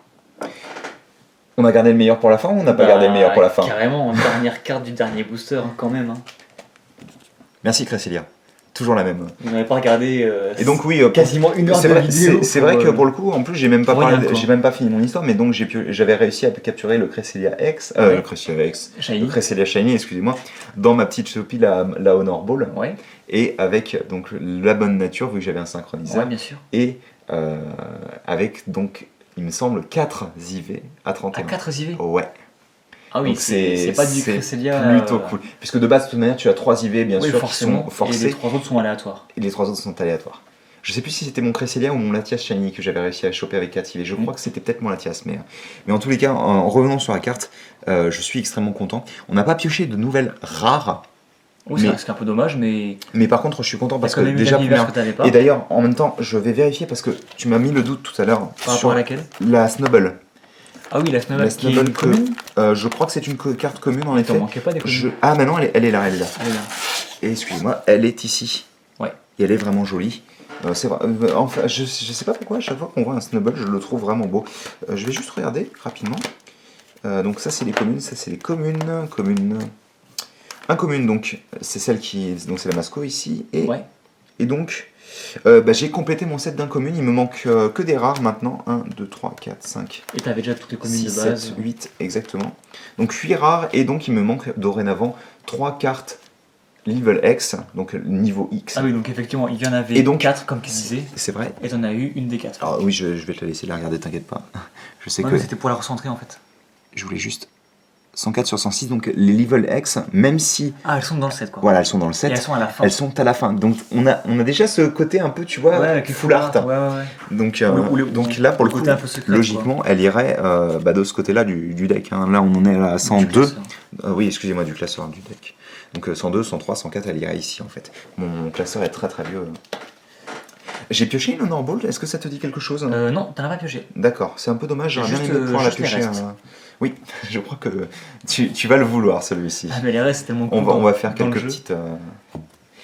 On a gardé le meilleur pour la fin ou on n'a pas gardé le meilleur pour la fin?
Carrément, dernière carte du dernier booster, hein, quand même. Hein.
Merci Cresselia. Toujours la même.
Vous n'avez pas regardé
et donc, oui,
quasiment une heure de vidéo.
C'est vrai que pour le coup, en plus, j'ai même pas fini mon histoire, mais donc j'avais réussi à capturer le Cresselia X, le Cresselia Shiny, excusez-moi, dans ma petite chopie, la Honor Ball.
Ouais.
Et avec donc la bonne nature, vu que j'avais un synchroniseur.
Ouais, bien sûr.
Et avec donc, il me semble, 4 IV à 31.
4 IV?
Ouais.
Ah oui, c'est pas du Cresselia.
Plutôt cool. Puisque de base, de toute manière, tu as 3 IV, bien sûr,
forcément,
qui sont forcés.
Et les 3 autres sont aléatoires.
Et les 3 autres sont aléatoires. Je sais plus si c'était mon Cresselia ou mon Latias Shiny que j'avais réussi à choper avec 4 IV. Je crois que c'était peut-être mon Latias. Mais en tous les cas, en revenant sur la carte, je suis extrêmement content. On n'a pas pioché de nouvelles rares.
Oui, c'est un peu dommage, mais...
Mais par contre, je suis content parce que
déjà...
Que et d'ailleurs, en même temps, je vais vérifier parce que tu m'as mis le doute tout à l'heure.
Par rapport à laquelle?
La Snubble.
Ah oui, la Snubble commune.
Je crois que c'est une carte commune en effet.
Il manquait pas des communes.
Ah mais non, elle est là. Et excusez-moi, elle est ici.
Ouais.
Et elle est vraiment jolie. C'est vrai. Enfin, je sais pas pourquoi, à chaque fois qu'on voit un Snubble, je le trouve vraiment beau. Je vais juste regarder rapidement. Donc ça, c'est les communes. Ça, c'est les communes. Incommune, donc c'est celle qui donc c'est la Masco ici et donc j'ai complété mon set d'incommunes, il me manque que des rares maintenant, 1, 2, 3, 4, 5
et tu avais déjà toutes les communes
6,
de base
7, 8 exactement, donc 8 rares et donc il me manque dorénavant 3 cartes level X, donc niveau X.
Ah oui, donc effectivement il y en avait 4 comme tu disais,
c'est vrai,
et t'en as eu une des 4.
Alors oui, je vais te la laisser la regarder, t'inquiète pas. Je sais que
c'était pour la recentrer en fait.
Je voulais juste 104 sur 106, donc les level X, même si...
Ah, elles sont dans le set, quoi.
Voilà, elles sont dans le set.
Et elles sont à la fin.
Elles sont à la fin. Donc, on a déjà ce côté un peu, tu vois, full art.
Ouais.
Donc là, pour le coup, secret, logiquement, elle irait de ce côté-là du deck. Hein. Là, on en est à 102. Oui, excusez-moi, du classeur du deck. Donc 102, 103, 104, elle irait ici, en fait. Mon classeur est très très vieux. J'ai pioché une Honor Ball, est-ce que ça te dit quelque chose?
Non, t'en as pas pioché.
D'accord, c'est un peu dommage, j'aurais bien aimé pouvoir la piocher. Oui, je crois que tu vas le vouloir celui-ci.
Ah mais les restes, c'est tellement cool.
On va faire quelques petites...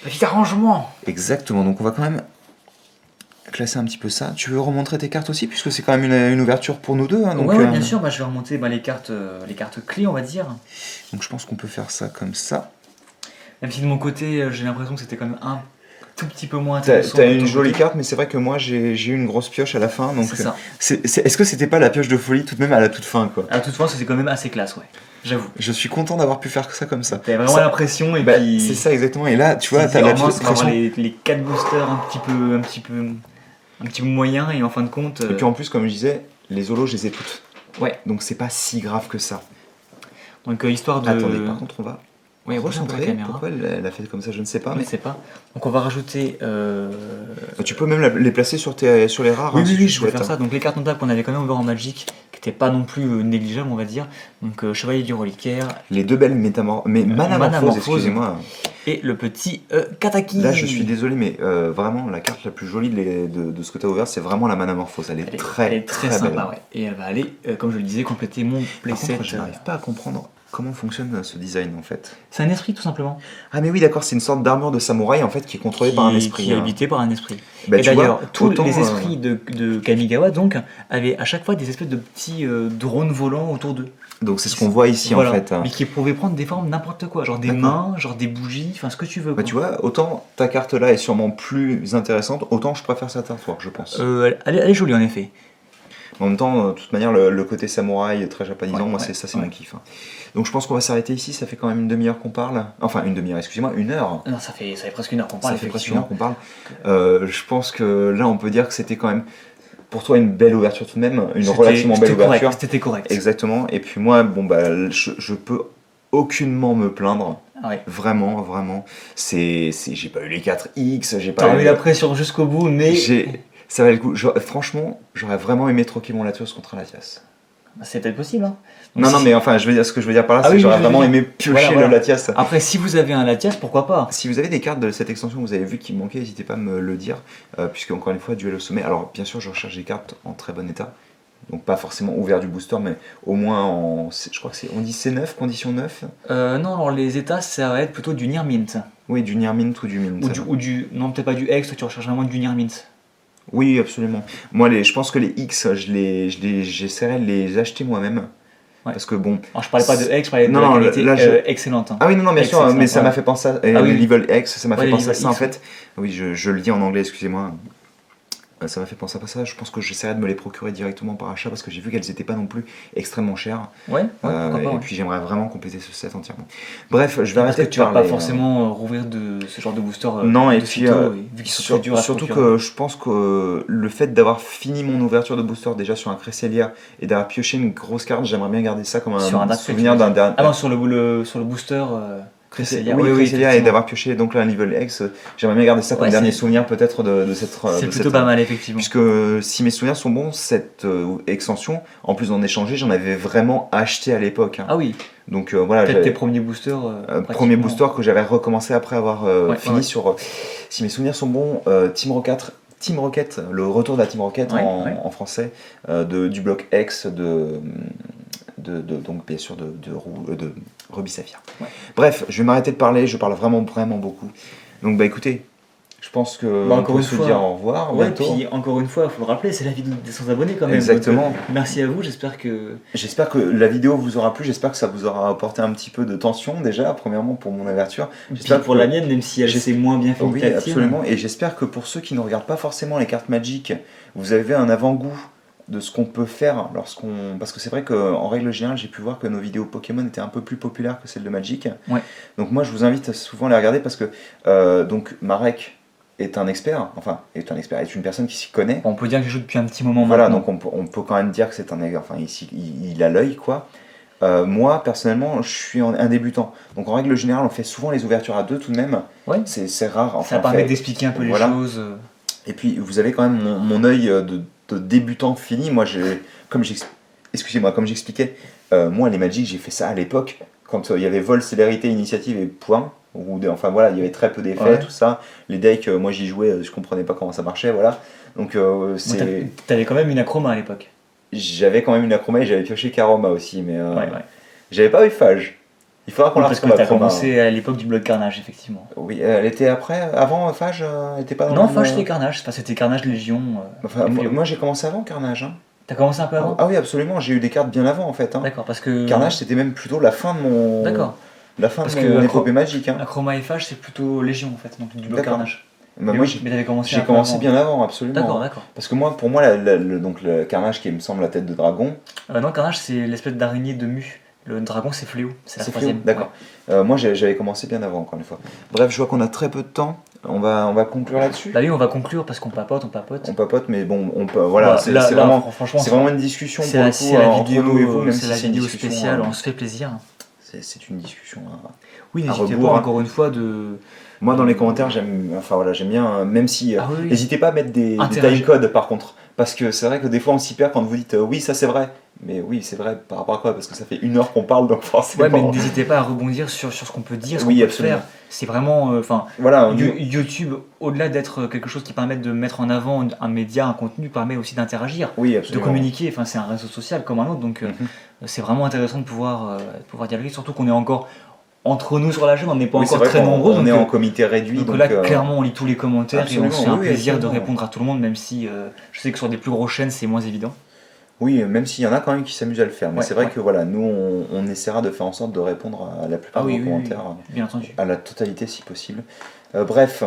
Petit arrangement.
Exactement, donc on va quand même classer un petit peu ça. Tu veux remontrer tes cartes aussi, puisque c'est quand même une ouverture pour nous deux. Hein, donc,
ouais, bien sûr, je vais remonter les cartes clés, on va dire.
Donc je pense qu'on peut faire ça comme ça.
Même si de mon côté, j'ai l'impression que c'était quand même un tout petit peu moins intéressant.
T'as une jolie carte, mais c'est vrai que moi j'ai eu une grosse pioche à la fin. Donc
c'est ça.
Est-ce que c'était pas la pioche de folie tout de même à la toute fin, quoi?
À la toute fin, c'était quand même assez classe, ouais. J'avoue.
Je suis content d'avoir pu faire ça comme ça.
T'avais vraiment l'impression et puis...
C'est ça exactement. Et là, tu vois, t'as l'impression...
les 4 boosters un petit peu moyens et en fin de compte...
Et puis en plus, comme je disais, les holos, je les ai toutes.
Ouais.
Donc c'est pas si grave que ça.
Donc histoire de...
Attendez, par contre, on va...
Oui, recentrer.
Pourquoi elle a fait comme ça, je ne sais pas.
Je ne sais pas. Donc on va rajouter...
Tu peux même les placer sur les rares.
Oui, oui, je vais faire ça. Donc les cartes notables qu'on avait quand même ouvert en Magic, qui n'étaient pas non plus négligeables, on va dire. Donc Chevalier du Reliquaire.
Les deux belles Manamorphoses, excusez-moi.
Et le petit Kataki.
Là, je suis désolé, mais vraiment, la carte la plus jolie de ce que tu as ouvert, c'est vraiment la Manamorphose. Elle est très
sympa,
belle.
Ouais. Et elle va aller, comme je le disais, compléter mon playset.
Par contre, je n'arrive pas à comprendre comment fonctionne ce design en fait.
C'est un esprit tout simplement.
Ah mais oui d'accord, c'est une sorte d'armure de samouraï en fait qui est contrôlée par un esprit.
Qui est habité par un esprit.
Bah,
et d'ailleurs, tous les esprits de Kamigawa donc avaient à chaque fois des espèces de petits drones volants autour d'eux.
Donc c'est ce qu'on voit ici
voilà.
en fait.
Mais qui pouvaient prendre des formes n'importe quoi, genre des mains, genre des bougies, enfin ce que tu veux.
Bah, tu vois, autant ta carte là est sûrement plus intéressante, autant je préfère cette artwork je pense.
Elle est jolie en effet.
En même temps, de toute manière, le côté samouraï très japonisant, moi, c'est mon kiff. Hein. Donc je pense qu'on va s'arrêter ici, ça fait quand même une demi-heure qu'on parle. Enfin, une demi-heure, excusez-moi, 1 heure.
Non, ça fait presque 1 heure qu'on parle,
Ça fait presque 1 heure qu'on parle. Je pense que là, on peut dire que c'était quand même, pour toi, une belle ouverture tout de même, une relativement belle ouverture.
C'était correct.
Exactement. Et puis moi, bon, bah, je peux aucunement me plaindre.
Ouais.
Vraiment, vraiment. J'ai pas eu les 4X, j'ai pas
T'as eu la pression jusqu'au bout, mais...
Ça valait le coup. Franchement, j'aurais vraiment aimé troquer mon Latios contre un Latias.
C'est peut-être possible, hein.
Donc, non, mais enfin, ce que je veux dire par là, c'est que j'aurais vraiment aimé piocher le Latias.
Après, si vous avez un Latias, pourquoi pas?
Si vous avez des cartes de cette extension que vous avez vu qui me manquaient, n'hésitez pas à me le dire, puisque encore une fois, Duel au sommet. Alors, bien sûr, je recherche des cartes en très bon état. Donc pas forcément ouvert du booster, mais au moins je crois que on dit C9, condition 9.
Non, alors les états, ça va être plutôt du Near Mint.
Oui, du Near Mint ou du Mint.
Non, peut-être pas du X, tu recherches vraiment du Near Mint.
Oui, absolument. Moi, je pense que les X, j'essaierai de les acheter moi-même. Ouais. Parce que bon.
Alors, je parlais pas de X, je parlais de la qualité excellente. Hein.
Ah oui, non, bien sûr, mais ça m'a fait penser à Level X, ça m'a fait penser à ça en fait. Oui, je le dis en anglais, excusez-moi. Ça m'a fait penser à ça. Je pense que j'essaierai de me les procurer directement par achat parce que j'ai vu qu'elles n'étaient pas non plus extrêmement chères. Et puis j'aimerais vraiment compléter ce set entièrement. Bref, je vais arrêter de parler.
Tu vas pas forcément rouvrir de ce genre de booster.
Non, et puis vu qu'ils sont très durs à surtout que je pense que le fait d'avoir fini mon ouverture de booster déjà sur un Cresselia et d'avoir pioché une grosse carte, j'aimerais bien garder ça comme un souvenir d'un dernier.
Ah non, sur le booster.
Cresselia et d'avoir pioché donc là un Level X, j'aimerais bien garder ça comme dernier souvenir peut-être de cette.
C'est plutôt pas mal effectivement.
Puisque si mes souvenirs sont bons, cette extension, en plus d'en échanger, j'en avais vraiment acheté à l'époque. Hein.
Ah oui.
Donc voilà.
Peut-être tes premiers boosters.
Premier booster que j'avais recommencé après avoir fini sur. Si mes souvenirs sont bons, Team Rocket, le retour de la Team Rocket en français, du bloc X donc bien sûr de Ruby Saphir. Ouais. Bref, je vais m'arrêter de parler, je parle vraiment beaucoup. Donc bah écoutez, je pense que on peut se dire au revoir.
Ouais, puis encore une fois, il faut le rappeler, c'est la vidéo des 100 abonnés quand même.
Exactement.
Donc, merci à vous, j'espère que
la vidéo vous aura plu, j'espère que ça vous aura apporté un petit peu de tension déjà, premièrement pour mon ouverture.
J'espère pour la mienne, même si elle s'est moins bien fait.
Oui, absolument. Et j'espère que pour ceux qui ne regardent pas forcément les cartes Magic, vous avez un avant-goût de ce qu'on peut faire parce que c'est vrai qu'en règle générale j'ai pu voir que nos vidéos Pokémon étaient un peu plus populaires que celles de Magic.
Ouais.
Donc moi je vous invite souvent à les regarder parce que donc Marek est un expert, est une personne qui s'y connaît.
On peut dire que je joue depuis un petit moment
voilà,
maintenant.
Donc on peut quand même dire que c'est il a l'œil quoi. Moi personnellement je suis un débutant, donc en règle générale on fait souvent les ouvertures à deux tout de même.
Ouais.
C'est rare.
Ça permet d'expliquer un peu les choses.
Et puis vous avez quand même mon œil de débutant fini. Moi, comme j'expliquais, moi les Magic, j'ai fait ça à l'époque quand il y avait vol, célérité, initiative et point. Enfin voilà, il y avait très peu d'effets, tout ça. Les decks, moi j'y jouais, je comprenais pas comment ça marchait, voilà. Donc
t'avais quand même une Acroma à l'époque.
J'avais quand même une Acroma et j'avais pioché Karoma aussi, mais j'avais pas eu Phage. Il faudra qu'on la retrouve.
Parce que t'as commencé à l'époque du bloc Carnage, effectivement.
Oui, elle était avant Phage, elle était pas dans
Non, Phage c'était Carnage, c'était Carnage Légion.
Moi j'ai commencé avant Carnage. Hein.
T'as commencé un peu avant ?
Ah oui, absolument, j'ai eu des cartes bien avant en fait. Hein.
D'accord, parce que.
Carnage c'était même plutôt la fin de mon.
D'accord.
La fin de mon épopée magique. Hein.
Acroma et Phage c'est plutôt Légion en fait, donc du bloc Carnage.
Bah moi j'ai commencé bien avant, absolument.
D'accord.
Parce que moi, pour moi, le Carnage qui me semble la tête de dragon.
Non, Carnage c'est l'espèce d'araignée de mue. Le dragon c'est Fléau, c'est la troisième.
D'accord. Ouais. Moi j'avais commencé bien avant, encore une fois. Bref, je vois qu'on a très peu de temps. On va conclure là-dessus.
Bah oui, on va conclure parce qu'on papote.
On papote, mais bon, voilà, c'est vraiment une discussion pour le coup entre nous et vous, même si
c'est la vidéo spéciale, on se fait plaisir.
C'est une discussion.
Oui, n'hésitez pas encore une fois de.
Moi dans les commentaires j'aime bien, même si n'hésitez pas à mettre des timecodes par contre, parce que c'est vrai que des fois on s'y perd quand vous dites oui ça c'est vrai, mais oui c'est vrai par rapport à quoi, parce que ça fait 1 heure qu'on parle donc forcément.
Ouais, mais n'hésitez pas à rebondir sur ce qu'on peut dire, ce qu'on peut faire. C'est vraiment, YouTube, au-delà d'être quelque chose qui permet de mettre en avant un média, un contenu, permet aussi d'interagir, de communiquer. Enfin, c'est un réseau social comme un autre, donc c'est vraiment intéressant de pouvoir dialoguer, surtout qu'on est encore entre nous sur la chaîne, on n'est pas encore très nombreux.
On est en comité réduit.
Donc là, clairement, on lit tous les commentaires et on se fait un plaisir de répondre à tout le monde, même si je sais que sur des plus grosses chaînes, c'est moins évident.
Oui, même s'il y en a quand même qui s'amusent à le faire. Mais c'est vrai que voilà, nous, on essaiera de faire en sorte de répondre à la plupart de vos commentaires,
bien entendu.
à la totalité si possible. Bref,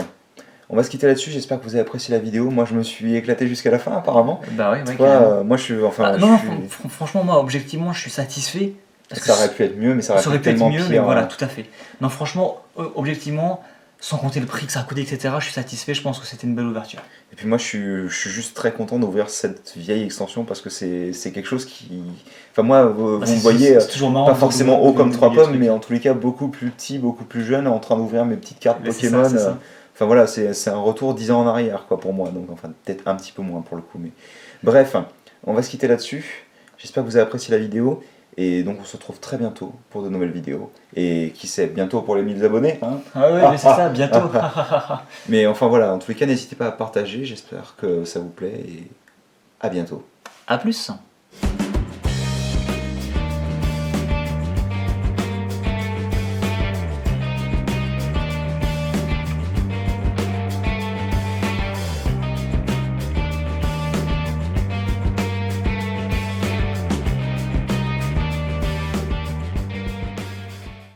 On va se quitter là-dessus, j'espère que vous avez apprécié la vidéo. Moi je me suis éclaté jusqu'à la fin apparemment.
Bah ouais,
Toi,
carrément.
moi je suis... Enfin,
Non,
je suis...
franchement, moi, objectivement, je suis satisfait. Parce
Ça
que
aurait pu être mieux, mais ça aurait pu être
pu être
tellement
mieux, mais
pire.
voilà, tout à fait. Non, franchement, objectivement, sans compter le prix que ça a coûté, etc., je suis satisfait, je pense que c'était une belle ouverture.
Et puis moi je suis juste très content d'ouvrir cette vieille extension parce que c'est quelque chose qui... Enfin moi, vous me voyez,
c'est toujours marrant
pas
de
forcément haut comme 3
d'oublier le
pommes,
truc.
mais en tous les cas beaucoup plus petit, beaucoup plus jeune, en train d'ouvrir mes petites cartes
Mais c'est
Pokémon.
ça, c'est ça.
Enfin voilà, c'est un retour 10 ans en arrière quoi pour moi, donc enfin peut-être un petit peu moins pour le coup. Mais bref, on va se quitter là-dessus. J'espère que vous avez apprécié la vidéo. Et donc on se retrouve très bientôt pour de nouvelles vidéos. Et qui sait, bientôt pour les 1000 abonnés. Hein.
Ah ouais, mais c'est ça, bientôt.
Mais enfin voilà, en tous les cas, n'hésitez pas à partager. J'espère que ça vous plaît et à bientôt.
À plus.